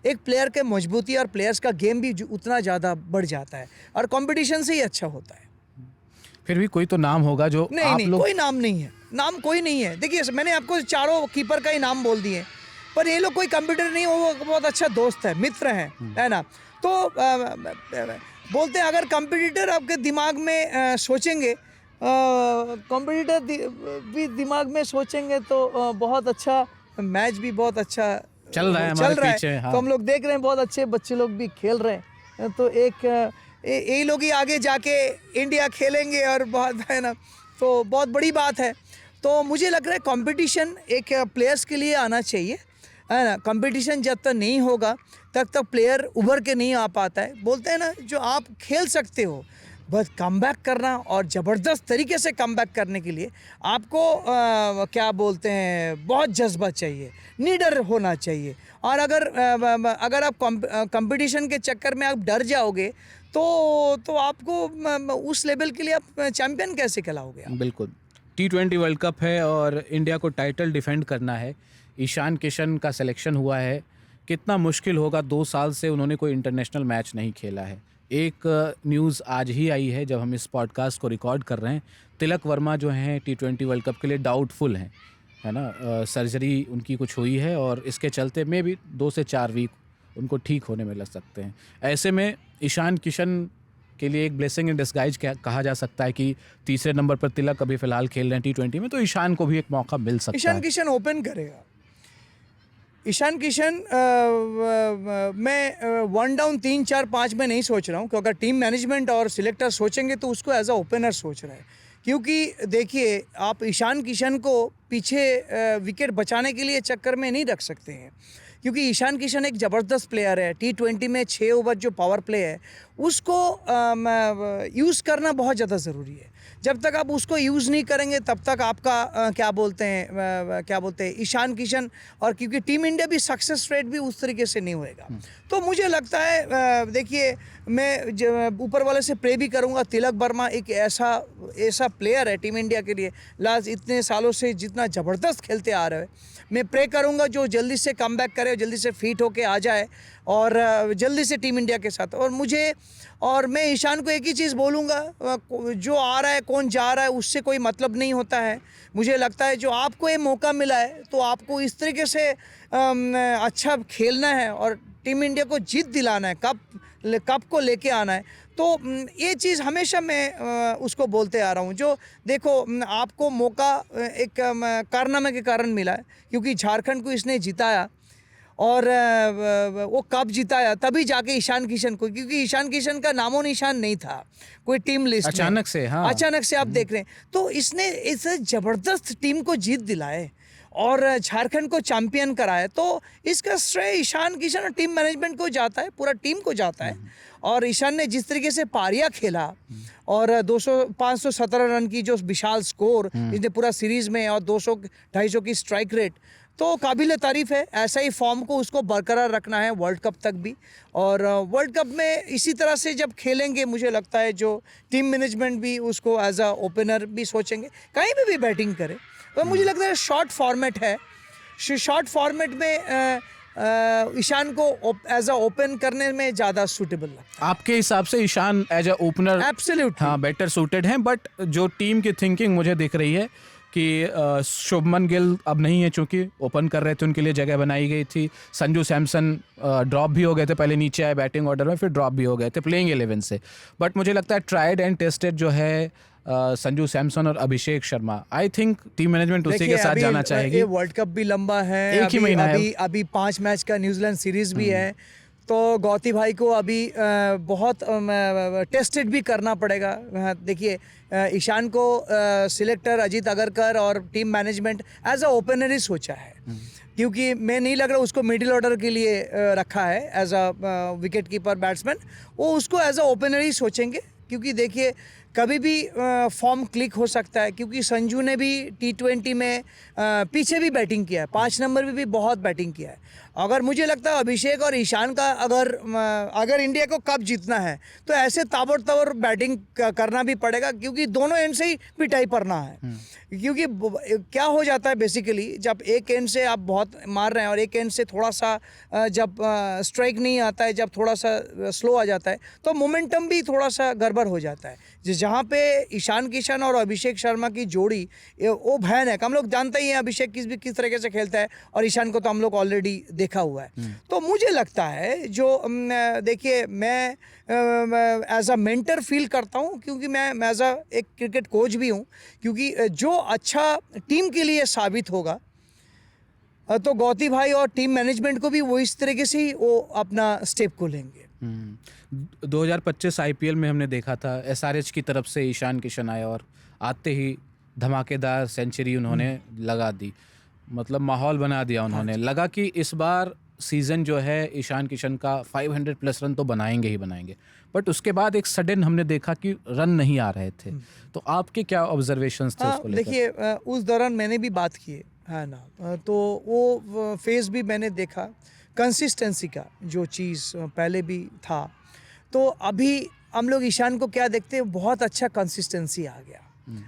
एक प्लेयर के मजबूती और प्लेयर्स का गेम भी उतना ज़्यादा बढ़ जाता है और कंपटीशन से ही अच्छा होता है। फिर भी कोई तो नाम होगा जो नहीं, कोई नाम नहीं है, नाम कोई नहीं है। देखिए मैंने आपको चारों कीपर का ही नाम बोल दिए, पर ये लोग कोई कंप्यूटर नहीं, वो बहुत अच्छा दोस्त है, मित्र है ना। तो बोलते हैं अगर कंपटीटर आपके दिमाग में सोचेंगे, कंपटीटर भी दिमाग में सोचेंगे तो बहुत अच्छा मैच भी बहुत अच्छा चल रहा है हमारे पीछे। हाँ। तो हम लोग देख रहे हैं बहुत अच्छे बच्चे लोग भी खेल रहे हैं, तो यही लोग ही आगे जाके इंडिया खेलेंगे और बहुत है ना, तो बहुत बड़ी बात है। तो मुझे लग रहा है कंपटीशन एक प्लेयर्स के लिए आना चाहिए, है ना। कंपटीशन जब तक नहीं होगा तब तक प्लेयर उभर के नहीं आ पाता है। बोलते हैं ना जो आप खेल सकते हो, बस कमबैक करना और ज़बरदस्त तरीके से कमबैक करने के लिए आपको क्या बोलते हैं बहुत जज्बा चाहिए, निडर होना चाहिए। और अगर आप कंपटीशन के चक्कर में आप डर जाओगे तो आपको उस लेवल के लिए आप चैंपियन कैसे कहलाओगे आप? बिल्कुल। T20 वर्ल्ड कप है और इंडिया को टाइटल डिफेंड करना है। ईशान किशन का सिलेक्शन हुआ है, कितना मुश्किल होगा, 2 साल से उन्होंने कोई इंटरनेशनल मैच नहीं खेला है। एक न्यूज़ आज ही आई है जब हम इस पॉडकास्ट को रिकॉर्ड कर रहे हैं, तिलक वर्मा जो हैं T20 वर्ल्ड कप के लिए डाउटफुल हैं, है ना। सर्जरी उनकी कुछ हुई है और इसके चलते में भी 2 से 4 वीक उनको ठीक होने में लग सकते हैं। ऐसे में ईशान किशन के लिए एक ब्लेसिंग इन डिस्गाइज कहा जा सकता है कि तीसरे नंबर पर तिलक अभी फ़िलहाल खेल रहे हैं T20 में, तो ईशान को भी एक मौका मिल सकता है। ईशान किशन ओपन करेगा। ईशान किशन मैं 1 डाउन 3, 4, 5 में नहीं सोच रहा हूँ, क्योंकि अगर टीम मैनेजमेंट और सिलेक्टर सोचेंगे तो उसको एज अ ओपनर सोच रहा है। क्योंकि देखिए आप ईशान किशन को पीछे विकेट बचाने के लिए चक्कर में नहीं रख सकते हैं, क्योंकि ईशान किशन एक ज़बरदस्त प्लेयर है। T20 में 6 ओवर जो पावर प्ले है उसको यूज़ करना बहुत ज़्यादा ज़रूरी है। जब तक आप उसको यूज़ नहीं करेंगे तब तक आपका क्या बोलते हैं ईशान किशन, और क्योंकि टीम इंडिया भी सक्सेस रेट भी उस तरीके से नहीं होएगा। तो मुझे लगता है देखिए मैं ऊपर वाले से प्रे भी करूँगा, तिलक वर्मा एक ऐसा प्लेयर है टीम इंडिया के लिए, लास्ट इतने सालों से जितना ज़बरदस्त खेलते आ रहे हैं, मैं प्रे करूँगा जो जल्दी से कम बैक करे, जल्दी से फिट होके आ जाए और जल्दी से टीम इंडिया के साथ। और मैं ईशान को एक ही चीज़ बोलूँगा, जो आ रहा है कौन जा रहा है उससे कोई मतलब नहीं होता है। मुझे लगता है जो आपको ये मौका मिला है तो आपको इस तरीके से अच्छा खेलना है और टीम इंडिया को जीत दिलाना है, कप को लेके आना है। तो ये चीज़ हमेशा मैं उसको बोलते आ रहा हूँ। जो देखो आपको मौका एक कारनामे के कारण मिला है, क्योंकि झारखंड को इसने जिताया और वो कप जिताया, तभी जाके ईशान किशन को, क्योंकि ईशान किशन का नामो निशान नहीं था कोई टीम लिस्ट अचानक से। हाँ, अचानक से आप देख रहे हैं, तो इसने इस ज़बरदस्त टीम को जीत दिलाए और झारखंड को चैंपियन कराए। तो इसका श्रेय ईशान किशन और टीम मैनेजमेंट को जाता है, पूरा टीम को जाता है। और ईशान ने जिस तरीके से पारिया खेला और 517 रन की जो विशाल स्कोर इसने पूरा सीरीज में, और 200-250 की स्ट्राइक रेट, तो काबिल तारीफ है। ऐसा ही फॉर्म को उसको बरकरार रखना है वर्ल्ड कप तक भी, और वर्ल्ड कप में इसी तरह से जब खेलेंगे मुझे लगता है जो टीम मैनेजमेंट भी उसको एज अ ओपनर भी सोचेंगे, कहीं भी बैटिंग करे। तो मुझे लगता है शॉर्ट फॉर्मेट है, शॉर्ट फॉर्मेट में ईशान को एज अ ओपन करने में ज़्यादा सूटेबल लगता आपके हिसाब से ईशान एज अ ओपनर है। एब्सोल्युटली हाँ बेटर सूटेड हैं, बट जो टीम की थिंकिंग मुझे दिख रही है कि शुभमन गिल अब नहीं है, चूंकि ओपन कर रहे थे उनके लिए जगह बनाई गई थी। संजू सैमसन ड्रॉप भी हो गए थे, पहले नीचे आए बैटिंग ऑर्डर में, फिर ड्रॉप भी हो गए थे प्लेइंग 11 से। बट मुझे लगता है ट्राइड एंड टेस्टेड जो है संजू सैमसन और Abhishek Sharma, I think team management उसी के साथ जाना चाहेगी। वर्ल्ड कप भी लंबा है, एक ही महीना है। अभी 5 मैच का न्यूजीलैंड सीरीज भी है, तो गौती भाई को अभी बहुत टेस्टेड भी करना पड़ेगा। देखिए ईशान को सिलेक्टर अजीत अगरकर और team management as a opener ही सोचा है, क्योंकि मैं नहीं लग रहा उसको मिडिल ऑर्डर के लिए रखा है as a wicket keeper batsman. वो उसको एज अ ओपनर ही सोचेंगे, क्योंकि देखिए कभी भी फॉर्म क्लिक हो सकता है, क्योंकि संजू ने भी T20 में पीछे भी बैटिंग किया है, 5 नंबर में भी बहुत बैटिंग किया है। अगर मुझे लगता है अभिषेक और ईशान का अगर इंडिया को कप जीतना है तो ऐसे ताबड़तोड़ बैटिंग करना भी पड़ेगा, क्योंकि दोनों एंड से ही पिटाई पड़ना है। क्योंकि क्या हो जाता है बेसिकली, जब एक एंड से आप बहुत मार रहे हैं और एक एंड से थोड़ा सा जब स्ट्राइक नहीं आता है, जब थोड़ा सा स्लो आ जाता है, तो मोमेंटम भी थोड़ा सा गड़बड़ हो जाता है। जहाँ पे ईशान किशन और अभिषेक शर्मा की जोड़ी वो भयानक, हम लोग जानते ही हैं अभिषेक किस तरीके से खेलता है, और ईशान को तो हम लोग ऑलरेडी देखा हुआ है। तो मुझे लगता है जो देखिए मैं एज अ मेंटर फील करता हूँ, क्योंकि मैं एज अ एक क्रिकेट कोच भी हूँ, क्योंकि जो अच्छा टीम के लिए साबित होगा तो गौती भाई और टीम मैनेजमेंट को भी वो इस तरीके से ही वो अपना स्टेप को लेंगे। 2025 IPL में हमने देखा था SRH की तरफ से ईशान किशन आए और आते ही धमाकेदार सेंचुरी उन्होंने लगा दी, मतलब माहौल बना दिया उन्होंने। लगा कि इस बार सीज़न जो है ईशान किशन का 500 प्लस रन तो बनाएंगे ही बनाएंगे, बट उसके बाद एक सडन हमने देखा कि रन नहीं आ रहे थे। तो आपके क्या ऑब्जर्वेशंस थे उसको लेकर? देखिए उस दौरान मैंने भी बात की है ना, तो वो फेज़ भी मैंने देखा, कंसिस्टेंसी का जो चीज़ पहले भी था। तो अभी हम लोग ईशान को क्या देखते हैं, बहुत अच्छा कंसिस्टेंसी आ गया।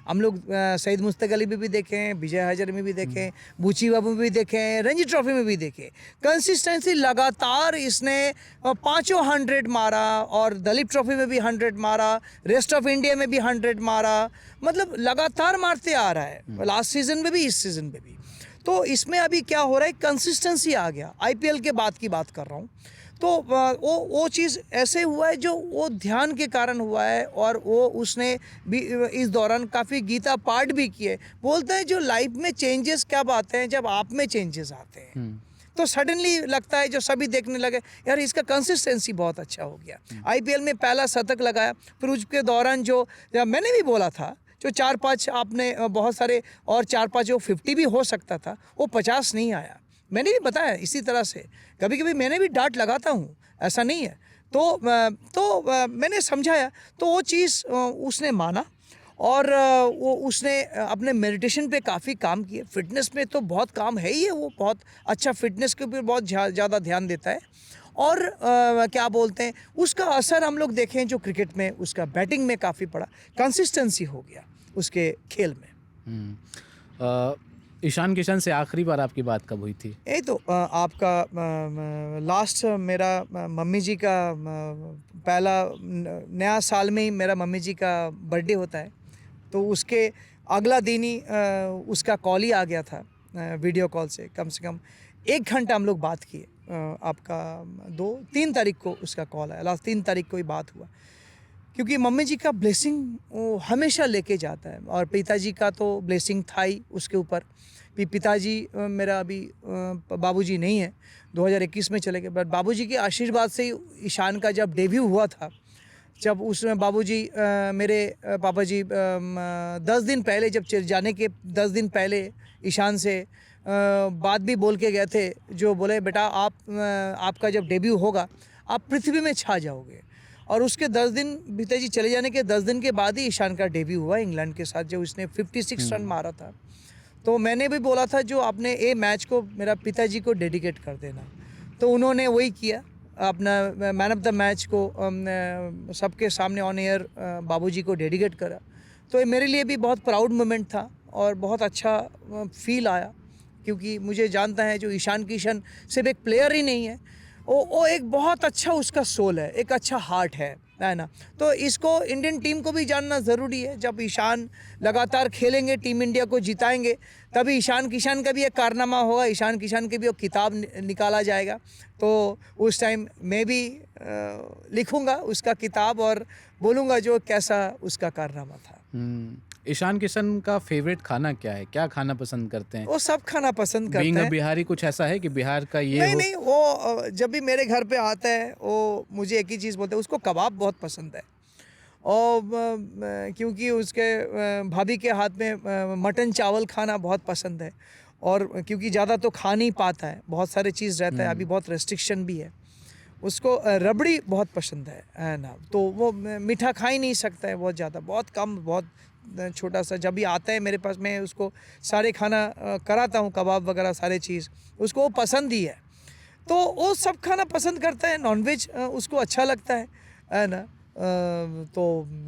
हम लोग सईद मुश्ताक अली में भी देखें, विजय हजारे में भी देखें, बुची बाबू में भी देखें, रणजी ट्रॉफी में भी देखें, कंसिस्टेंसी लगातार इसने 5 100 मारा, और दलीप ट्रॉफी में भी 100 मारा, रेस्ट ऑफ इंडिया में भी 100 मारा, मतलब लगातार मारते आ रहा है, लास्ट सीजन में भी इस सीजन में भी। तो इसमें अभी क्या हो रहा है, कंसिस्टेंसी आ गया। IPL के बाद की बात कर रहा हूँ, तो वो चीज़ ऐसे हुआ है जो वो ध्यान के कारण हुआ है, और वो उसने भी इस दौरान काफ़ी गीता पाठ भी किए। बोलते हैं जो लाइफ में चेंजेस कब आते हैं, जब आप में चेंजेस आते हैं। तो सडनली लगता है जो सभी देखने लगे यार इसका कंसिस्टेंसी बहुत अच्छा हो गया। IPL में पहला शतक लगाया, फिर उसके दौरान जो मैंने भी बोला था जो 4-5 आपने बहुत सारे और 4-5 जो 50 भी हो सकता था, वो 50 नहीं आया। मैंने भी बताया इसी तरह से, कभी कभी मैंने भी डांट लगाता हूँ, ऐसा नहीं है। तो मैंने समझाया, तो वो चीज़ उसने माना, और वो उसने अपने मेडिटेशन पे काफ़ी काम किया। फिटनेस में तो बहुत काम है ही है, वो बहुत अच्छा फिटनेस के ऊपर बहुत ज़्यादा ध्यान देता है। और क्या बोलते हैं, उसका असर हम लोग देखें जो क्रिकेट में उसका बैटिंग में काफ़ी पड़ा, कंसिस्टेंसी हो गया उसके खेल में। ईशान किशन से आखिरी बार आपकी बात कब हुई थी? यही तो आपका लास्ट मेरा मम्मी जी का पहला नया साल में ही मेरा मम्मी जी का बर्थडे होता है, तो उसके अगला दिन ही उसका कॉल ही आ गया था, वीडियो कॉल से कम 1 घंटा हम लोग बात किए। आपका 2-3 तारीख को उसका कॉल आया, लास्ट 3 तारीख को ही बात हुआ, क्योंकि मम्मी जी का ब्लेसिंग वो हमेशा लेके जाता है, और पिताजी का तो ब्लेसिंग था ही उसके ऊपर। पिताजी मेरा अभी बाबूजी नहीं है, 2021 में चले गए, बट बाबूजी के आशीर्वाद से ही ईशान का जब डेब्यू हुआ था, जब उसमें बाबूजी मेरे पापा जी 10 दिन पहले, जब जाने के 10 दिन पहले ईशान से बात भी बोल के गए थे, जो बोले बेटा आपका जब डेब्यू होगा आप पृथ्वी में छा जाओगे। और उसके 10 दिन पिताजी चले जाने के 10 दिन के बाद ही ईशान का डेब्यू हुआ इंग्लैंड के साथ, जब उसने 56 रन मारा था। तो मैंने भी बोला था जो आपने ये मैच को मेरा पिताजी को डेडिकेट कर देना, तो उन्होंने वही किया, अपना मैन ऑफ द मैच को सबके सामने ऑन एयर बाबूजी को डेडिकेट करा। तो ये मेरे लिए भी बहुत प्राउड मोमेंट था, और बहुत अच्छा फील आया, क्योंकि मुझे जानता है जो ईशान किशन सिर्फ एक प्लेयर ही नहीं है, वो एक बहुत अच्छा उसका सोल है, एक अच्छा हार्ट है ना। तो इसको इंडियन टीम को भी जानना ज़रूरी है। जब ईशान लगातार खेलेंगे, टीम इंडिया को जिताएंगे, तभी ईशान किशन का भी एक कारनामा होगा, ईशान किशन की भी एक किताब निकाला जाएगा। तो उस टाइम मैं भी लिखूँगा उसका किताब और बोलूँगा जो कैसा उसका कारनामा था। ईशान किशन का फेवरेट खाना क्या है? क्या खाना पसंद करते हैं? वो सब खाना पसंद करते बीइंग अ हैं। बिहारी कुछ ऐसा है कि बिहार का ये नहीं हो? नहीं, वो जब भी मेरे घर पे आता है वो मुझे एक ही चीज़ बोलते हैं, उसको कबाब बहुत पसंद है। और क्योंकि उसके भाभी के हाथ में मटन चावल खाना बहुत पसंद है, और क्योंकि ज़्यादा तो खा नहीं पाता है, बहुत सारे चीज़ रहता है, अभी बहुत रेस्ट्रिक्शन भी है। उसको रबड़ी बहुत पसंद है ना। तो वो मीठा खा ही नहीं सकता है बहुत ज़्यादा, बहुत कम, बहुत छोटा सा। जब भी आता है मेरे पास, मैं उसको सारे खाना कराता हूँ, कबाब वगैरह सारे चीज़ उसको वो पसंद ही है। तो वो सब खाना पसंद करता है, नॉनवेज उसको अच्छा लगता है ना। तो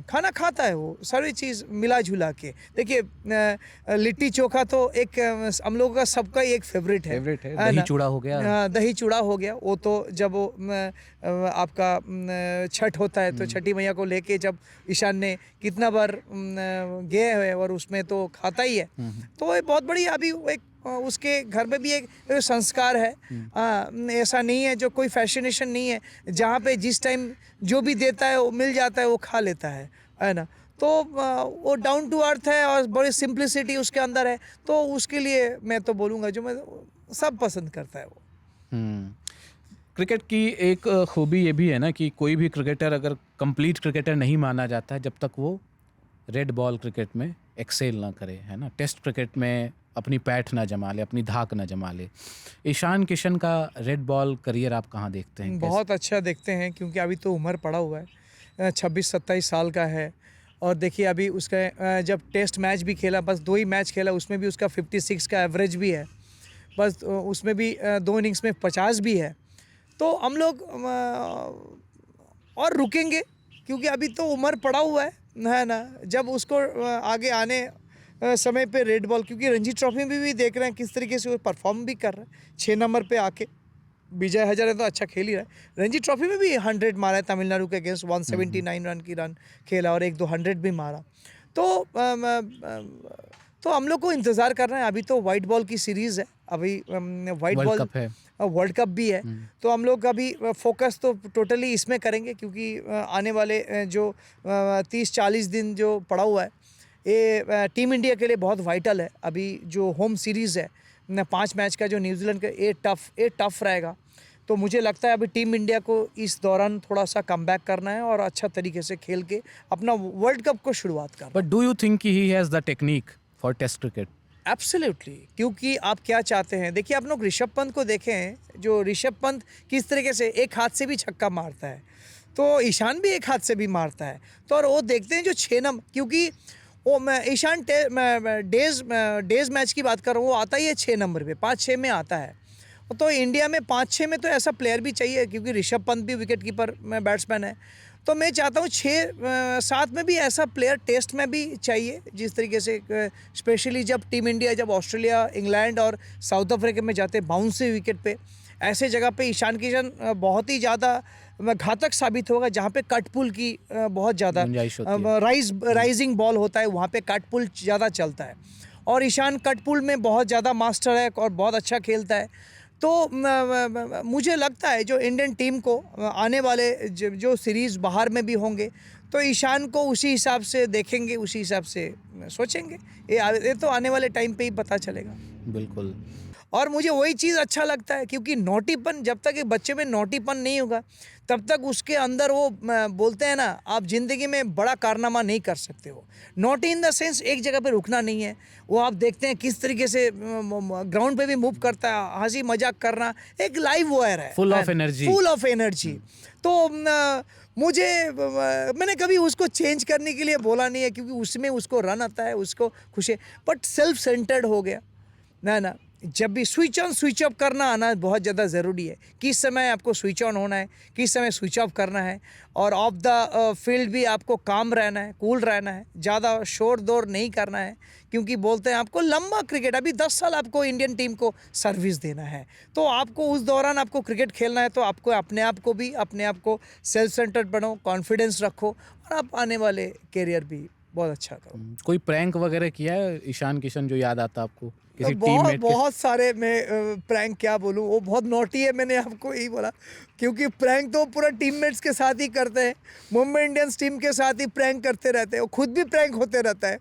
खाना खाता है वो सारी चीज़ मिला जुला के। देखिए लिट्टी चोखा तो एक हम लोगों का सबका ही एक फेवरेट है दही ना? चूड़ा हो गया। दही चूड़ा हो गया। वो तो जब वो आपका छठ होता है तो छठी मैया को लेके जब ईशान ने कितना बार गए हुए, और उसमें तो खाता ही है। तो ये बहुत बड़ी अभी एक उसके घर में भी एक संस्कार है। ऐसा नहीं है जो कोई फैसिनेशन नहीं है, जहाँ पे जिस टाइम जो भी देता है वो मिल जाता है, वो खा लेता है ना। तो वो डाउन टू अर्थ है और बड़ी सिंप्लिसिटी उसके अंदर है। तो उसके लिए मैं तो बोलूँगा जो मैं सब पसंद करता है वो। क्रिकेट की एक खूबी ये भी है ना कि कोई भी क्रिकेटर अगर कंप्लीट क्रिकेटर नहीं माना जाता है जब तक वो रेड बॉल क्रिकेट में एक्सेल ना करे, है ना। टेस्ट क्रिकेट में अपनी पैठ ना जमा ले, अपनी धाक ना जमा ले। ईशान किशन का रेड बॉल करियर आप कहाँ देखते हैं? बहुत अच्छा देखते हैं, क्योंकि अभी तो उम्र पड़ा हुआ है, 26-27 साल का है। और देखिए अभी उसका जब टेस्ट मैच भी खेला, बस 2 ही मैच खेला, उसमें भी उसका 56 का एवरेज भी है, बस उसमें भी 2 इनिंग्स में 50 भी है। तो हम लोग और रुकेंगे, क्योंकि अभी तो उम्र पड़ा हुआ है ना। जब उसको आगे आने समय पे रेड बॉल, क्योंकि रणजी ट्रॉफी में भी देख रहे हैं किस तरीके से वो परफॉर्म भी कर रहा है। 6 नंबर पे आके विजय हजारे तो अच्छा खेल ही रहा है। रणजी ट्रॉफी में भी 100 मारा है तमिलनाडु के अगेंस्ट, 179 रन की रन खेला और 1-2 100 भी मारा। तो हम लोग को इंतज़ार कर रहे हैं। अभी तो वाइट बॉल की सीरीज़ है, अभी वाइट बॉल कप है, वर्ल्ड कप भी है। तो हम लोग अभी फोकस तो टोटली इसमें करेंगे, क्योंकि आने वाले जो 30-40 दिन जो पड़ा हुआ है, ये टीम इंडिया के लिए बहुत वाइटल है। अभी जो होम सीरीज़ है 5 मैच का जो न्यूजीलैंड का, ये टफ रहेगा। तो मुझे लगता है अभी टीम इंडिया को इस दौरान थोड़ा सा कमबैक करना है और अच्छा तरीके से खेल के अपना वर्ल्ड कप को शुरुआत करना। But do you think he has the technique for test cricket? Absolutely, क्योंकि आप क्या चाहते हैं, देखिए आप लोग ऋषभ पंत को देखें हैं, जो ऋषभ पंत किस तरीके से एक हाथ से भी छक्का मारता है, तो ईशान भी एक हाथ से भी मारता है। तो और वो देखते हैं जो 6 नंबर, क्योंकि वो मैं ईशान डेज मैच की बात कर रहा हूँ, वो आता ही है 6 नंबर पे, 5-6 में आता है। तो इंडिया में 5-6 में तो ऐसा प्लेयर भी चाहिए, क्योंकि ऋषभ पंत भी विकेट कीपर बैट्समैन है। तो मैं चाहता हूँ 6-7 में भी ऐसा प्लेयर टेस्ट में भी चाहिए, जिस तरीके से स्पेशली जब टीम इंडिया जब ऑस्ट्रेलिया, इंग्लैंड और साउथ अफ्रीका में जाते बाउंसी विकेट पे, ऐसे जगह पे ईशान किशन बहुत ही ज़्यादा घातक साबित होगा, जहाँ पे कट पुल की बहुत ज़्यादा राइजिंग बॉल होता है, वहाँ पे कट पुल ज़्यादा चलता है। और ईशान कट पुल में बहुत ज़्यादा मास्टर है और बहुत अच्छा खेलता है। तो मुझे लगता है जो इंडियन टीम को आने वाले जो सीरीज़ बाहर में भी होंगे, तो ईशान को उसी हिसाब से देखेंगे, उसी हिसाब से सोचेंगे। ये तो आने वाले टाइम पे ही पता चलेगा। बिल्कुल। और मुझे वही चीज़ अच्छा लगता है, क्योंकि नोटीपन, जब तक एक बच्चे में नोटीपन नहीं होगा तब तक उसके अंदर वो बोलते हैं ना, आप ज़िंदगी में बड़ा कारनामा नहीं कर सकते हो। नॉटी इन द सेंस एक जगह पे रुकना नहीं है। वो आप देखते हैं किस तरीके से ग्राउंड पे भी मूव करता है, हंसी मजाक करना, एक लाइव वायर है, फुल ऑफ एनर्जी। तो मैंने कभी उसको चेंज करने के लिए बोला नहीं है, क्योंकि उसमें उसको रन आता है, उसको खुशी है। बट सेल्फ सेंटर्ड हो गया ना, जब भी स्विच ऑन स्विच ऑफ करना आना बहुत ज़्यादा ज़रूरी है। किस समय आपको स्विच ऑन होना है, किस समय स्विच ऑफ करना है, और ऑफ द फील्ड भी आपको काम रहना है, कूल रहना है, ज़्यादा शोर दौर नहीं करना है, क्योंकि बोलते हैं आपको लंबा क्रिकेट, अभी 10 साल आपको इंडियन टीम को सर्विस देना है, तो आपको उस दौरान आपको क्रिकेट खेलना है, तो आपको अपने आप को सेल्फ सेंटर्ड बनो, कॉन्फिडेंस रखो, और आप आने वाले कैरियर भी बहुत अच्छा करो। कोई प्रैंक वगैरह किया है ईशान किशन जो याद आता आपको किसी बहुत टीममेट के? बहुत सारे, मैं प्रैंक क्या बोलूँ, वो बहुत नॉटी है, मैंने आपको यही बोला, क्योंकि प्रैंक तो पूरा टीममेट्स के साथ ही करते हैं, मुंबई इंडियंस टीम के साथ ही प्रैंक करते रहते हैं, वो खुद भी प्रैंक होते रहता है,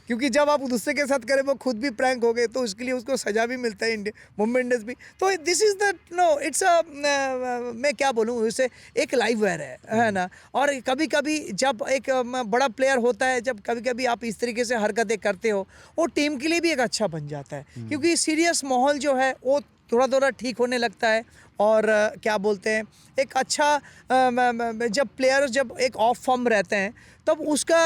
क्योंकि जब आप दूसरे के साथ करें वो खुद भी प्रैंक हो गए, तो उसके लिए उसको सजा भी मिलता है, मुंबई इंडियंस भी। तो this is the no, it's a, मैं क्या बोलूँ, उसे एक लाइव वायर है ना। और कभी कभी जब एक बड़ा प्लेयर होता है, जब कभी कभी आप इस तरीके से हरकतें करते हो, वो टीम के लिए भी एक अच्छा बन जाता है, क्योंकि सीरियस माहौल जो है वो थोड़ा थोड़ा ठीक होने लगता है। और क्या बोलते हैं, एक अच्छा जब प्लेयर जब एक ऑफ फॉर्म रहते हैं, तब उसका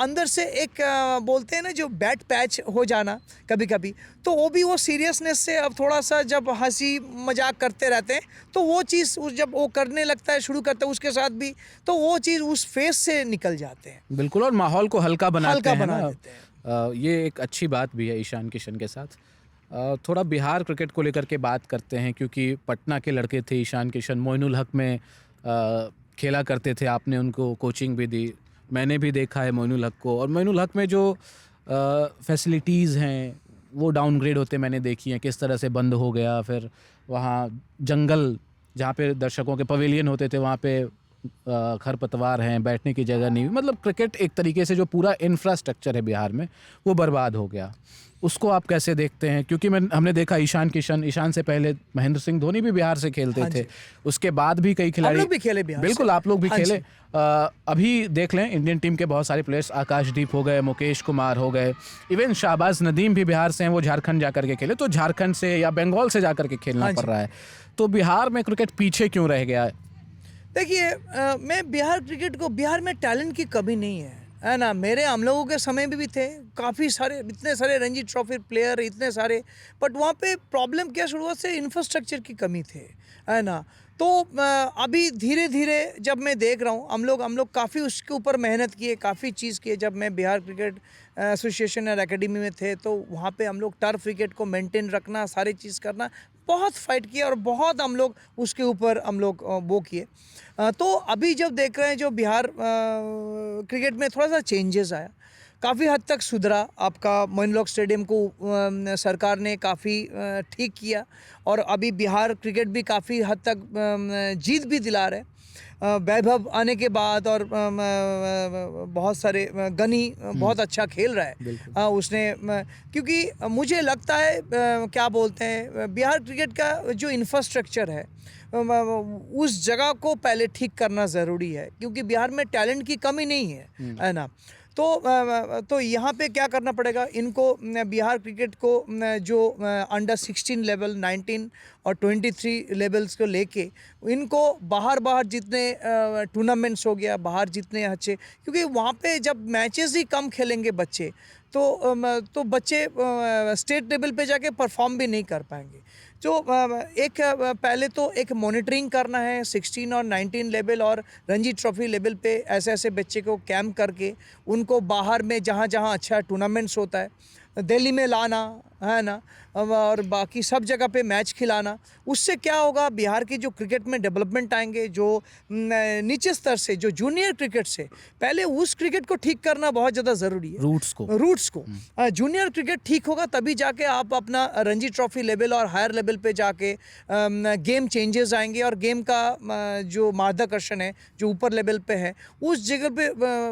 अंदर से एक बोलते हैं ना, जो बैट पैच हो जाना कभी कभी, तो वो भी वो सीरियसनेस से अब थोड़ा सा जब हंसी मजाक करते रहते हैं, तो वो चीज़ जब वो करने लगता है, शुरू करता है उसके साथ भी, तो वो चीज़ उस फेस से निकल जाते हैं। बिल्कुल, और माहौल को हल्का बनाते हैं बना ना। देते हैं। ये एक अच्छी बात भी है ईशान किशन के साथ। थोड़ा बिहार क्रिकेट को लेकर के बात करते हैं, क्योंकि पटना के लड़के थे ईशान किशन, मोइनुल हक में खेला करते थे, आपने उनको कोचिंग भी दी, मैंने भी देखा है मोइनुल हक को, और मोइनुल हक में जो फैसिलिटीज़ हैं वो डाउनग्रेड होते मैंने देखी हैं, किस तरह से बंद हो गया, फिर वहाँ जंगल जहाँ पे दर्शकों के पवेलियन होते थे वहाँ पे खरपतवार हैं, बैठने की जगह नहीं, मतलब क्रिकेट एक तरीके से जो पूरा इंफ्रास्ट्रक्चर है बिहार में वो बर्बाद हो गया। उसको आप कैसे देखते हैं? क्योंकि हमने देखा ईशान से पहले महेंद्र सिंह धोनी भी बिहार से खेलते थे, उसके बाद भी कई खिलाड़ी, हम लोग भी खेले बिहार बिल्कुल से। आप लोग भी हाँ खेले। जी। अभी देख लें इंडियन टीम के बहुत सारे प्लेयर्स, आकाशदीप हो गए, मुकेश कुमार हो गए, इवन शाहबाज नदीम भी बिहार से हैं, वो झारखंड जाकर के खेले, तो झारखंड से या बंगाल से जाकर के खेलना हाँ पड़ जी। रहा है, तो बिहार में क्रिकेट पीछे क्यों रह गया है? देखिए, मैं बिहार क्रिकेट को, बिहार में टैलेंट की कमी नहीं है ना। मेरे हम लोगों के समय में भी थे काफ़ी सारे, इतने सारे रणजी ट्रॉफी प्लेयर, इतने सारे, बट वहाँ पे प्रॉब्लम क्या शुरुआत से इंफ्रास्ट्रक्चर की कमी थे, है ना। तो अभी धीरे धीरे जब मैं देख रहा हूँ, हम लोग काफ़ी उसके ऊपर मेहनत किए, काफ़ी चीज़ किए। जब मैं बिहार क्रिकेट एसोसिएशन और एकेडमी में थे, तो वहाँ पे हम लोग टर्फ विकेट को मेंटेन रखना, सारी चीज़ करना, बहुत फाइट किया, और बहुत हम लोग उसके ऊपर हम लोग वो किए। तो अभी जब देख रहे हैं, जो बिहार क्रिकेट में थोड़ा सा चेंजेस आया, काफ़ी हद तक सुधरा। आपका मोइनुल हक स्टेडियम को सरकार ने काफ़ी ठीक किया, और अभी बिहार क्रिकेट भी काफ़ी हद तक जीत भी दिला रहे। वैभव आने के बाद, और बहुत सारे गनी बहुत अच्छा खेल रहा है उसने, क्योंकि मुझे लगता है क्या बोलते हैं, बिहार क्रिकेट का जो इंफ्रास्ट्रक्चर है उस जगह को पहले ठीक करना ज़रूरी है, क्योंकि बिहार में टैलेंट की कमी नहीं है ना। तो यहाँ पे क्या करना पड़ेगा इनको, बिहार क्रिकेट को जो अंडर 16 लेवल, 19 और 23 लेवल्स को लेके इनको बाहर जितने टूर्नामेंट्स हो गया, बाहर जितने अच्छे, क्योंकि वहाँ पे जब मैचेस ही कम खेलेंगे बच्चे, तो बच्चे स्टेट लेवल पे जाके परफॉर्म भी नहीं कर पाएंगे। जो एक पहले तो एक मॉनिटरिंग करना है 16 और 19 लेवल और रणजी ट्रॉफी लेवल पे, ऐसे बच्चे को कैंप करके उनको बाहर में जहाँ अच्छा टूर्नामेंट्स होता है दिल्ली में लाना, है ना, और बाकी सब जगह पे मैच खिलाना। उससे क्या होगा, बिहार की जो क्रिकेट में डेवलपमेंट आएंगे, जो नीचे स्तर से, जो जूनियर क्रिकेट से, पहले उस क्रिकेट को ठीक करना बहुत ज़्यादा ज़रूरी है, रूट्स को। जूनियर क्रिकेट ठीक होगा तभी जाके आप अपना रणजी ट्रॉफी लेवल और हायर लेवल पे जाके गेम चेंजेस आएंगे, और गेम का जो मार्गदर्शन है जो ऊपर लेवल पे है उस जगह पे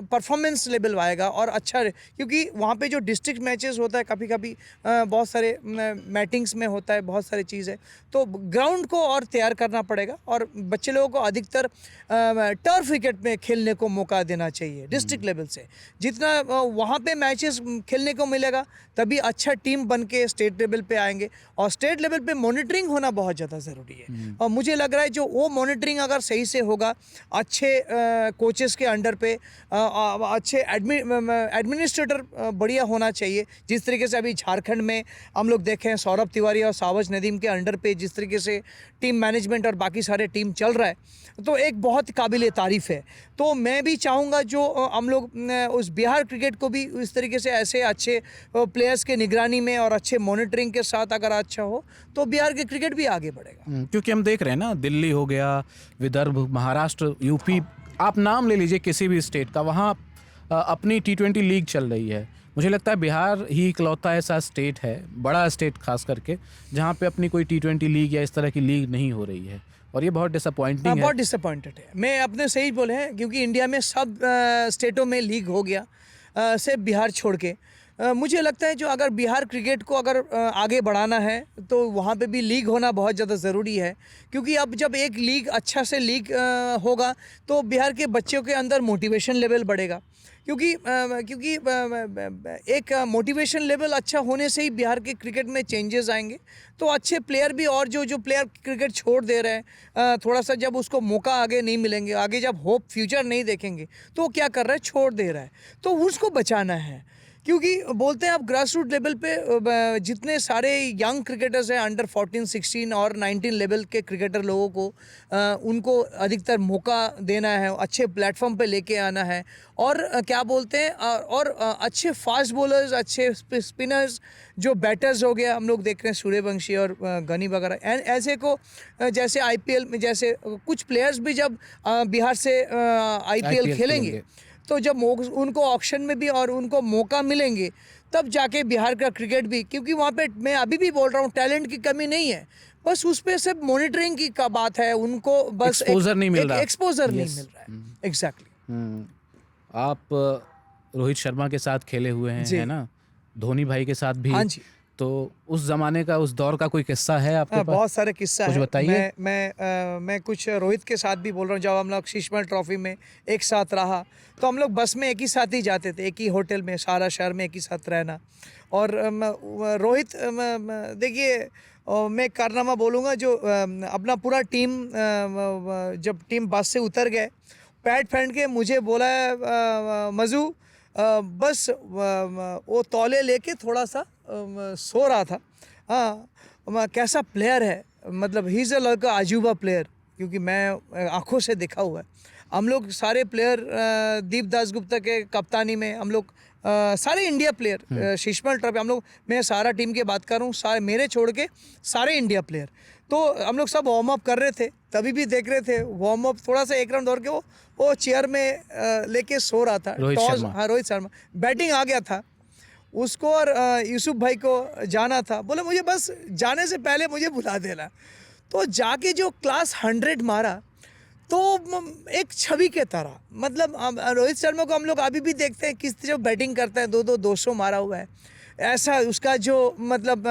परफॉर्मेंस लेवल आएगा और अच्छा, क्योंकि वहाँ पे जो डिस्ट्रिक्ट मैचेस होता है, कभी कभी बहुत सारे मैटिंग्स में होता है, बहुत सारी चीज़ें, तो ग्राउंड को और तैयार करना पड़ेगा, और बच्चे लोगों को अधिकतर टर्फ विकेट में खेलने को मौका देना चाहिए डिस्ट्रिक्ट लेवल से। जितना वहाँ पे मैचेस खेलने को मिलेगा तभी अच्छा टीम बन के स्टेट लेवल पे आएंगे, और स्टेट लेवल पे मॉनिटरिंग होना बहुत ज़्यादा ज़रूरी है। और मुझे लग रहा है जो वो मॉनिटरिंग अगर सही से होगा, अच्छे कोचेस के अंडर पे, अच्छे एडमिनिस्ट्रेटर बढ़िया होना चाहिए, जिस जिस तरीके से अभी झारखंड में हम लोग देखे हैं सौरभ तिवारी और सावज नदीम के अंडर पे जिस तरीके से टीम मैनेजमेंट और बाकी सारे टीम चल रहा है, तो एक बहुत काबिल तारीफ़ है। तो मैं भी चाहूँगा जो हम लोग उस बिहार क्रिकेट को भी इस तरीके से ऐसे अच्छे प्लेयर्स के निगरानी में और अच्छे मॉनिटरिंग के साथ अगर अच्छा हो तो बिहार के क्रिकेट भी आगे बढ़ेगा। क्योंकि हम देख रहे हैं ना, दिल्ली हो गया, विदर्भ, महाराष्ट्र, यूपी, आप नाम ले लीजिए किसी भी स्टेट का, वहाँ अपनी T20 लीग चल रही है। मुझे लगता है बिहार ही इकलौता ऐसा स्टेट है, बड़ा स्टेट खास करके, जहाँ पे अपनी कोई T20 लीग या इस तरह की लीग नहीं हो रही है, और ये बहुत डिसअपॉइंटिंग है। बहुत डिसअपॉइंटेड है। मैं अपने सही बोले हैं, क्योंकि इंडिया में सब स्टेटों में लीग हो गया, सिर्फ बिहार छोड़ के। मुझे लगता है जो अगर बिहार क्रिकेट को अगर आगे बढ़ाना है तो वहाँ पे भी लीग होना बहुत ज़्यादा ज़रूरी है, क्योंकि अब जब एक लीग अच्छा से लीग होगा तो बिहार के बच्चों के अंदर मोटिवेशन लेवल बढ़ेगा, क्योंकि एक मोटिवेशन लेवल अच्छा होने से ही बिहार के क्रिकेट में चेंजेस आएंगे। तो अच्छे प्लेयर भी, और जो प्लेयर क्रिकेट छोड़ दे रहे हैं, थोड़ा सा जब उसको मौका आगे नहीं मिलेंगे, आगे जब होप फ्यूचर नहीं देखेंगे तो वो क्या कर रहा है, छोड़ दे रहा है, तो उसको बचाना है। क्योंकि बोलते हैं आप ग्रास रूट लेवल पे जितने सारे यंग क्रिकेटर्स हैं, अंडर 14, 16 और 19 लेवल के क्रिकेटर लोगों को उनको अधिकतर मौका देना है, अच्छे प्लेटफॉर्म पे लेके आना है, और क्या बोलते हैं, और अच्छे फास्ट बॉलर्स, अच्छे स्पिनर्स, जो बैटर्स हो गया, हम लोग देख रहे हैं सूर्यवंशी और गनी वगैरह, ऐसे को जैसे IPL में जैसे कुछ प्लेयर्स भी जब बिहार से IPL खेलेंगे तो जब उनको ऑक्शन में भी और उनको मौका मिलेंगे तब जाके बिहार का क्रिकेट भी, क्योंकि वहाँ पे मैं अभी भी बोल रहा हूँ टैलेंट की कमी नहीं है, बस उस पर सिर्फ मॉनिटरिंग की का बात है, उनको बस एक्सपोजर नहीं मिल रहा, एक्सपोजर नहीं मिल रहा है। एग्जैक्टली। आप रोहित शर्मा के साथ खेले हुए हैं, है ना, धोनी भाई के साथ भी। हाँ जी। तो उस जमाने का, उस दौर का कोई किस्सा है आपके पास? बहुत सारे किस्सा कुछ है। बताइए। मैं कुछ रोहित के साथ भी बोल रहा हूँ। जब हम लोग शीशमहल ट्रॉफी में एक साथ रहा तो हम लोग बस में एक ही साथ ही जाते थे, एक ही होटल में, सारा शहर में एक ही साथ रहना। और रोहित, देखिए, मैं कारनामा बोलूँगा, जो अपना पूरा टीम, जब टीम बस से उतर गए, पैड फेंट के मुझे बोला, मजू बस वो तौले लेके थोड़ा सा सो रहा था। हाँ, कैसा प्लेयर है, मतलब ही इज़ अ लड़का अजूबा प्लेयर, क्योंकि मैं आंखों से देखा हुआ है। हम लोग सारे प्लेयर, दीप दास गुप्ता के कप्तानी में हम लोग सारे इंडिया प्लेयर, शीशमहल ट्रॉफी, हम लोग, मैं सारा टीम की बात कर रहा हूँ, सारे मेरे छोड़ के सारे इंडिया प्लेयर, तो हम लोग सब वार्म अप कर रहे थे, तभी भी देख रहे थे वार्म अप, थोड़ा सा एक राउंड दौड़ के वो चेयर में लेके सो रहा था। हाँ, रोहित शर्मा बैटिंग आ गया था उसको, और यूसुफ भाई को जाना था, बोले मुझे बस जाने से पहले मुझे बुला देना। तो जाके जो क्लास 100 मारा, तो एक छवि के तरह, मतलब रोहित शर्मा को हम लोग अभी भी देखते हैं किस तरह बैटिंग करता है, 200 मारा हुआ है, ऐसा उसका जो मतलब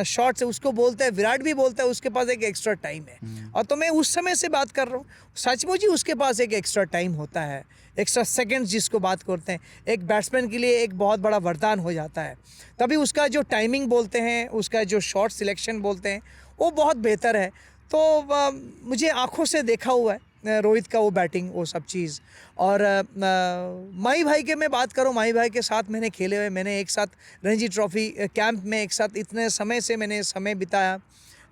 शॉट्स है, उसको बोलते हैं, विराट भी बोलता है उसके पास एक एक्स्ट्रा टाइम है। और तो मैं उस समय से बात कर रहा हूँ, सचमुच ही उसके पास एक एक्स्ट्रा टाइम होता है, एक्स्ट्रा सेकंड्स जिसको बात करते हैं, एक बैट्समैन के लिए एक बहुत बड़ा वरदान हो जाता है। तभी उसका जो टाइमिंग बोलते हैं, उसका जो शॉट सिलेक्शन बोलते हैं, वो बहुत बेहतर है। तो मुझे आंखों से देखा हुआ है रोहित का वो बैटिंग, वो सब चीज़। और माही भाई के मैं बात करूँ, माही भाई के साथ मैंने खेले हुए, मैंने एक साथ रणजी ट्रॉफी कैंप में एक साथ इतने समय से मैंने समय बिताया,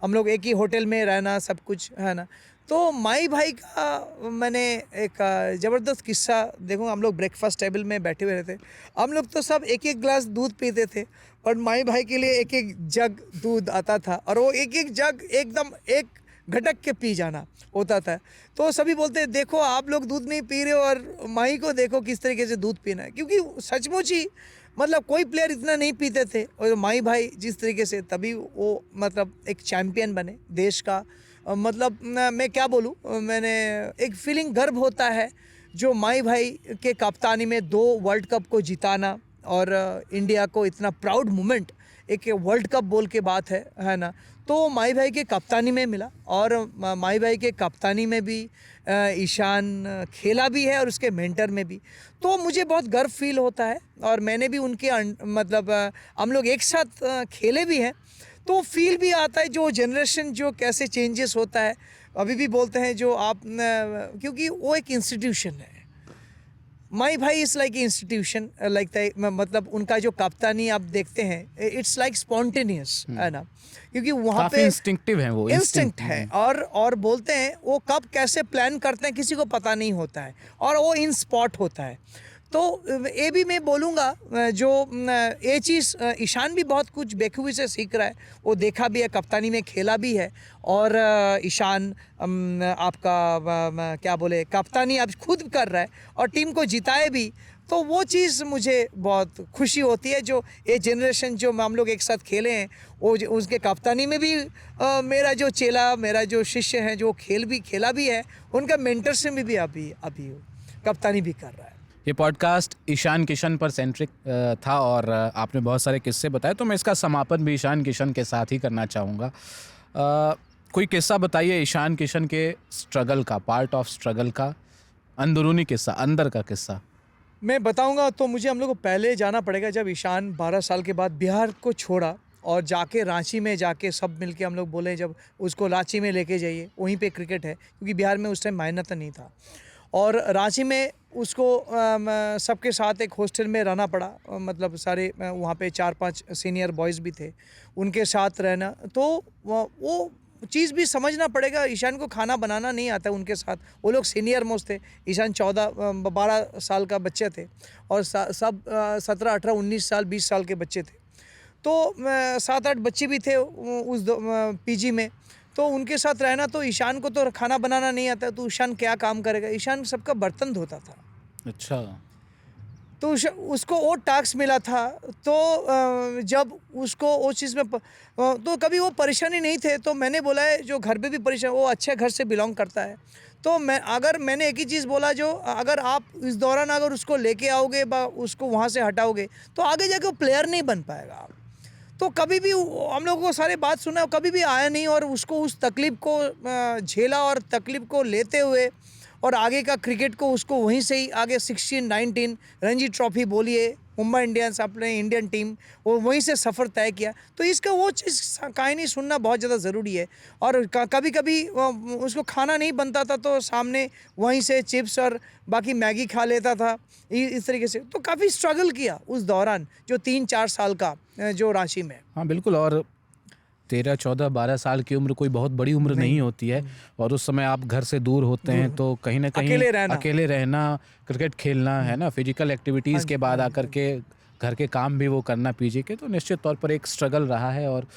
हम लोग एक ही होटल में रहना, सब कुछ है ना। तो माही भाई का मैंने एक ज़बरदस्त किस्सा देखूँ, हम लोग ब्रेकफास्ट टेबल में बैठे हुए थे, हम लोग तो सब एक एक गिलास दूध पीते थे, और माही भाई के लिए एक एक जग दूध आता था, और वो एक एक जग एकदम एक घटक के पी जाना होता था। तो सभी बोलते हैं देखो आप लोग दूध नहीं पी रहे हो, और माही को देखो किस तरीके से दूध पीना है, क्योंकि सचमुच ही मतलब कोई प्लेयर इतना नहीं पीते थे, और माही भाई जिस तरीके से, तभी वो मतलब एक चैम्पियन बने देश का। मतलब मैं क्या बोलूँ, मैंने एक फीलिंग, गर्व होता है जो माही भाई के कप्तानी में 2 वर्ल्ड कप को जिताना, और इंडिया को इतना प्राउड मोमेंट, एक वर्ल्ड कप बोल के बात है ना। तो माही भाई के कप्तानी में मिला, और माही भाई के कप्तानी में भी ईशान खेला भी है, और उसके मेंटर में भी, तो मुझे बहुत गर्व फील होता है। और मैंने भी उनके मतलब हम लोग एक साथ खेले भी हैं, तो फील भी आता है जो जनरेशन जो कैसे चेंजेस होता है। अभी भी बोलते हैं जो आप, क्योंकि वो एक इंस्टीट्यूशन है, माई भाई इज़ लाइक इंस्टीट्यूशन लाइक मतलब उनका जो कप्तानी आप देखते हैं इट्स लाइक स्पॉन्टेनियस है ना, क्योंकि वहाँ काफी पे इंस्टिंक्टिव है वो, इंस्टिंक्ट है। और बोलते हैं वो कब कैसे प्लान करते हैं किसी को पता नहीं होता है, और वो इन स्पॉट होता है। तो ये भी मैं बोलूँगा जो ये चीज़ ईशान भी बहुत कुछ बेखूबी से सीख रहा है, वो देखा भी है, कप्तानी में खेला भी है, और ईशान आपका क्या बोले कप्तानी अब खुद कर रहा है और टीम को जिताए भी। तो वो चीज़ मुझे बहुत खुशी होती है, जो ये जनरेशन जो हम लोग एक साथ खेले हैं वो उसके कप्तानी में भी मेरा जो चेला, मेरा जो शिष्य है जो खेला भी है, उनका मेंटरशिप में भी अभी कप्तानी भी कर रहा है। ये पॉडकास्ट ईशान किशन पर सेंट्रिक था और आपने बहुत सारे किस्से बताए, तो मैं इसका समापन भी ईशान किशन के साथ ही करना चाहूँगा। कोई किस्सा बताइए ईशान किशन के स्ट्रगल का, पार्ट ऑफ स्ट्रगल का, अंदरूनी किस्सा, अंदर का किस्सा। मैं बताऊंगा तो मुझे हम लोग को पहले जाना पड़ेगा, जब ईशान 12 साल के बाद बिहार को छोड़ा और जाके रांची में जाके सब मिलके हम लोग बोले जब उसको रांची में लेके जाइए, वहीं पे क्रिकेट है, क्योंकि बिहार में उस टाइम मायना नहीं था। और रांची में उसको सबके साथ एक हॉस्टल में रहना पड़ा, मतलब सारे वहाँ पे 4-5 सीनियर बॉयज़ भी थे, उनके साथ रहना। तो वो चीज़ भी समझना पड़ेगा, ईशान को खाना बनाना नहीं आता उनके साथ। वो लोग सीनियर मोस्ट थे, ईशान 14-12 साल का बच्चे थे और सब 17-18-19 साल 20 साल के बच्चे थे। तो 7-8 बच्चे भी थे उस पीजी में, तो उनके साथ रहना। तो ईशान को तो खाना बनाना नहीं आता, तो ईशान क्या काम करेगा? ईशान सबका बर्तन धोता था। अच्छा। तो उसको वो टास्क मिला था। तो जब उसको वो चीज़ में तो कभी वो परेशानी नहीं थे। तो मैंने बोला है जो घर पे भी परेशान, वो अच्छे घर से बिलोंग करता है। तो मैंने एक ही चीज़ बोला, जो अगर आप इस दौरान अगर उसको लेके आओगे उसको वहाँ से हटाओगे तो आगे जाके वो प्लेयर नहीं बन पाएगा आप। तो कभी भी हम लोगों को सारे बात सुना, कभी भी आया नहीं, और उसको उस तकलीफ़ को झेला और तकलीफ़ को लेते हुए और आगे का क्रिकेट को उसको वहीं से ही आगे 16-19 रणजी ट्रॉफी बोलिए, मुंबई इंडियंस अपने इंडियन टीम, वो वहीं से सफ़र तय किया। तो इसका वो चीज़ कहानी सुनना बहुत ज़्यादा ज़रूरी है। और कभी कभी उसको खाना नहीं बनता था तो सामने वहीं से चिप्स और बाकी मैगी खा लेता था इस तरीके से। तो काफ़ी स्ट्रगल किया उस दौरान, जो 3-4 साल का जो रांची में। हाँ बिल्कुल, और 13, 14, 12 साल की उम्र कोई बहुत बड़ी उम्र नहीं होती है, और उस समय आप घर से दूर होते हैं, तो कहीं ना कहीं अकेले रहना, क्रिकेट खेलना है ना, फिजिकल एक्टिविटीज़ के बाद आकर के घर के काम भी वो करना पीछे के, तो निश्चित तौर पर एक स्ट्रगल रहा है। और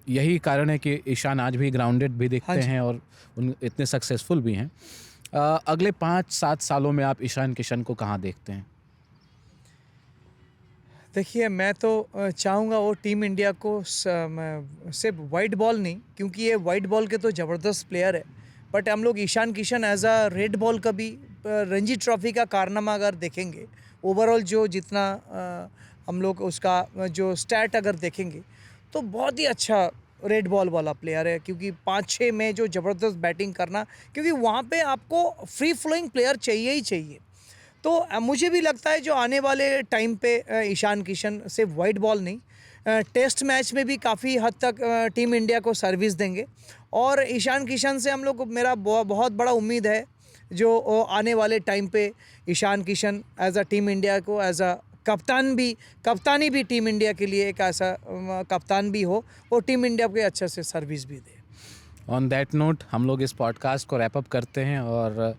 यही कारण है कि ईशान आज भी ग्राउंडेड भी दिखते हैं और इतने सक्सेसफुल भी हैं। अगले 5-7 सालों में आप ईशान किशन को कहाँ देखते हैं? देखिए, मैं तो चाहूँगा वो टीम इंडिया को सिर्फ वाइट बॉल नहीं, क्योंकि ये वाइट बॉल के तो ज़बरदस्त प्लेयर है, बट हम लोग Ishan Kishan as a red ball का भी रणजी ट्रॉफी का कारनामा अगर देखेंगे, ओवरऑल जो जितना हम लोग उसका जो स्टैट अगर देखेंगे तो बहुत ही अच्छा रेड बॉल वाला प्लेयर है। क्योंकि 5-6 में जो ज़बरदस्त बैटिंग करना, क्योंकि वहाँ पे आपको फ्री फ्लोइंग प्लेयर चाहिए ही चाहिए। तो मुझे भी लगता है जो आने वाले टाइम पे ईशान किशन सिर्फ वाइट बॉल नहीं, टेस्ट मैच में भी काफ़ी हद तक टीम इंडिया को सर्विस देंगे। और ईशान किशन से हम लोग को मेरा बहुत बड़ा उम्मीद है, जो आने वाले टाइम पे Ishan Kishan as a team India को एज अ कप्तानी भी टीम इंडिया के लिए एक ऐसा कप्तान भी हो और टीम इंडिया को अच्छे से सर्विस भी दे। ऑन दैट नोट हम लोग इस पॉडकास्ट को रैप अप करते हैं, और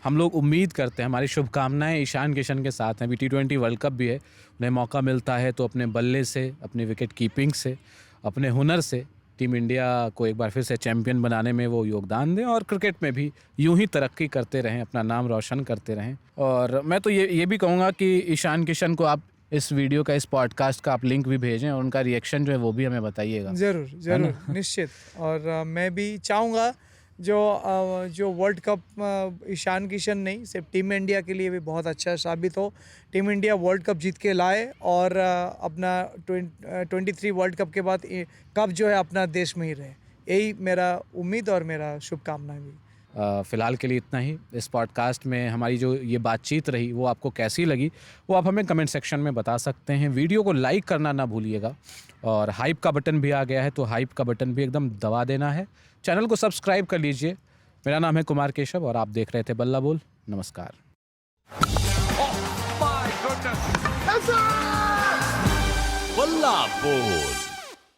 हम लोग उम्मीद करते हैं, हमारी शुभकामनाएं ईशान किशन के साथ हैं। अभी T20 वर्ल्ड कप भी है, उन्हें मौका मिलता है तो अपने बल्ले से, अपने विकेट कीपिंग से, अपने हुनर से टीम इंडिया को एक बार फिर से चैम्पियन बनाने में वो योगदान दें, और क्रिकेट में भी यूं ही तरक्की करते रहें, अपना नाम रोशन करते रहें। और मैं तो ये भी कहूँगा कि ईशान किशन को आप इस वीडियो का, इस पॉडकास्ट का आप लिंक भी भेजें, और उनका रिएक्शन जो है वो भी हमें बताइएगा। ज़रूर निश्चित। और मैं भी चाहूँगा जो वर्ल्ड कप ईशान किशन नहीं, सिर्फ टीम इंडिया के लिए भी बहुत अच्छा साबित हो। टीम इंडिया वर्ल्ड कप जीत के लाए, और अपना 23 वर्ल्ड कप के बाद कप जो है अपना देश में ही रहे। यही मेरा उम्मीद और मेरा शुभकामनाएं भी। फ़िलहाल के लिए इतना ही। इस पॉडकास्ट में हमारी जो ये बातचीत रही वो आपको कैसी लगी वो आप हमें कमेंट सेक्शन में बता सकते हैं। वीडियो को लाइक करना ना भूलिएगा, और हाइप का बटन भी आ गया है तो हाइप का बटन भी एकदम दबा देना है। चैनल को सब्सक्राइब कर लीजिए। मेरा नाम है कुमार केशव और आप देख रहे थे बल्ला बोल। नमस्कार। बल्ला बोल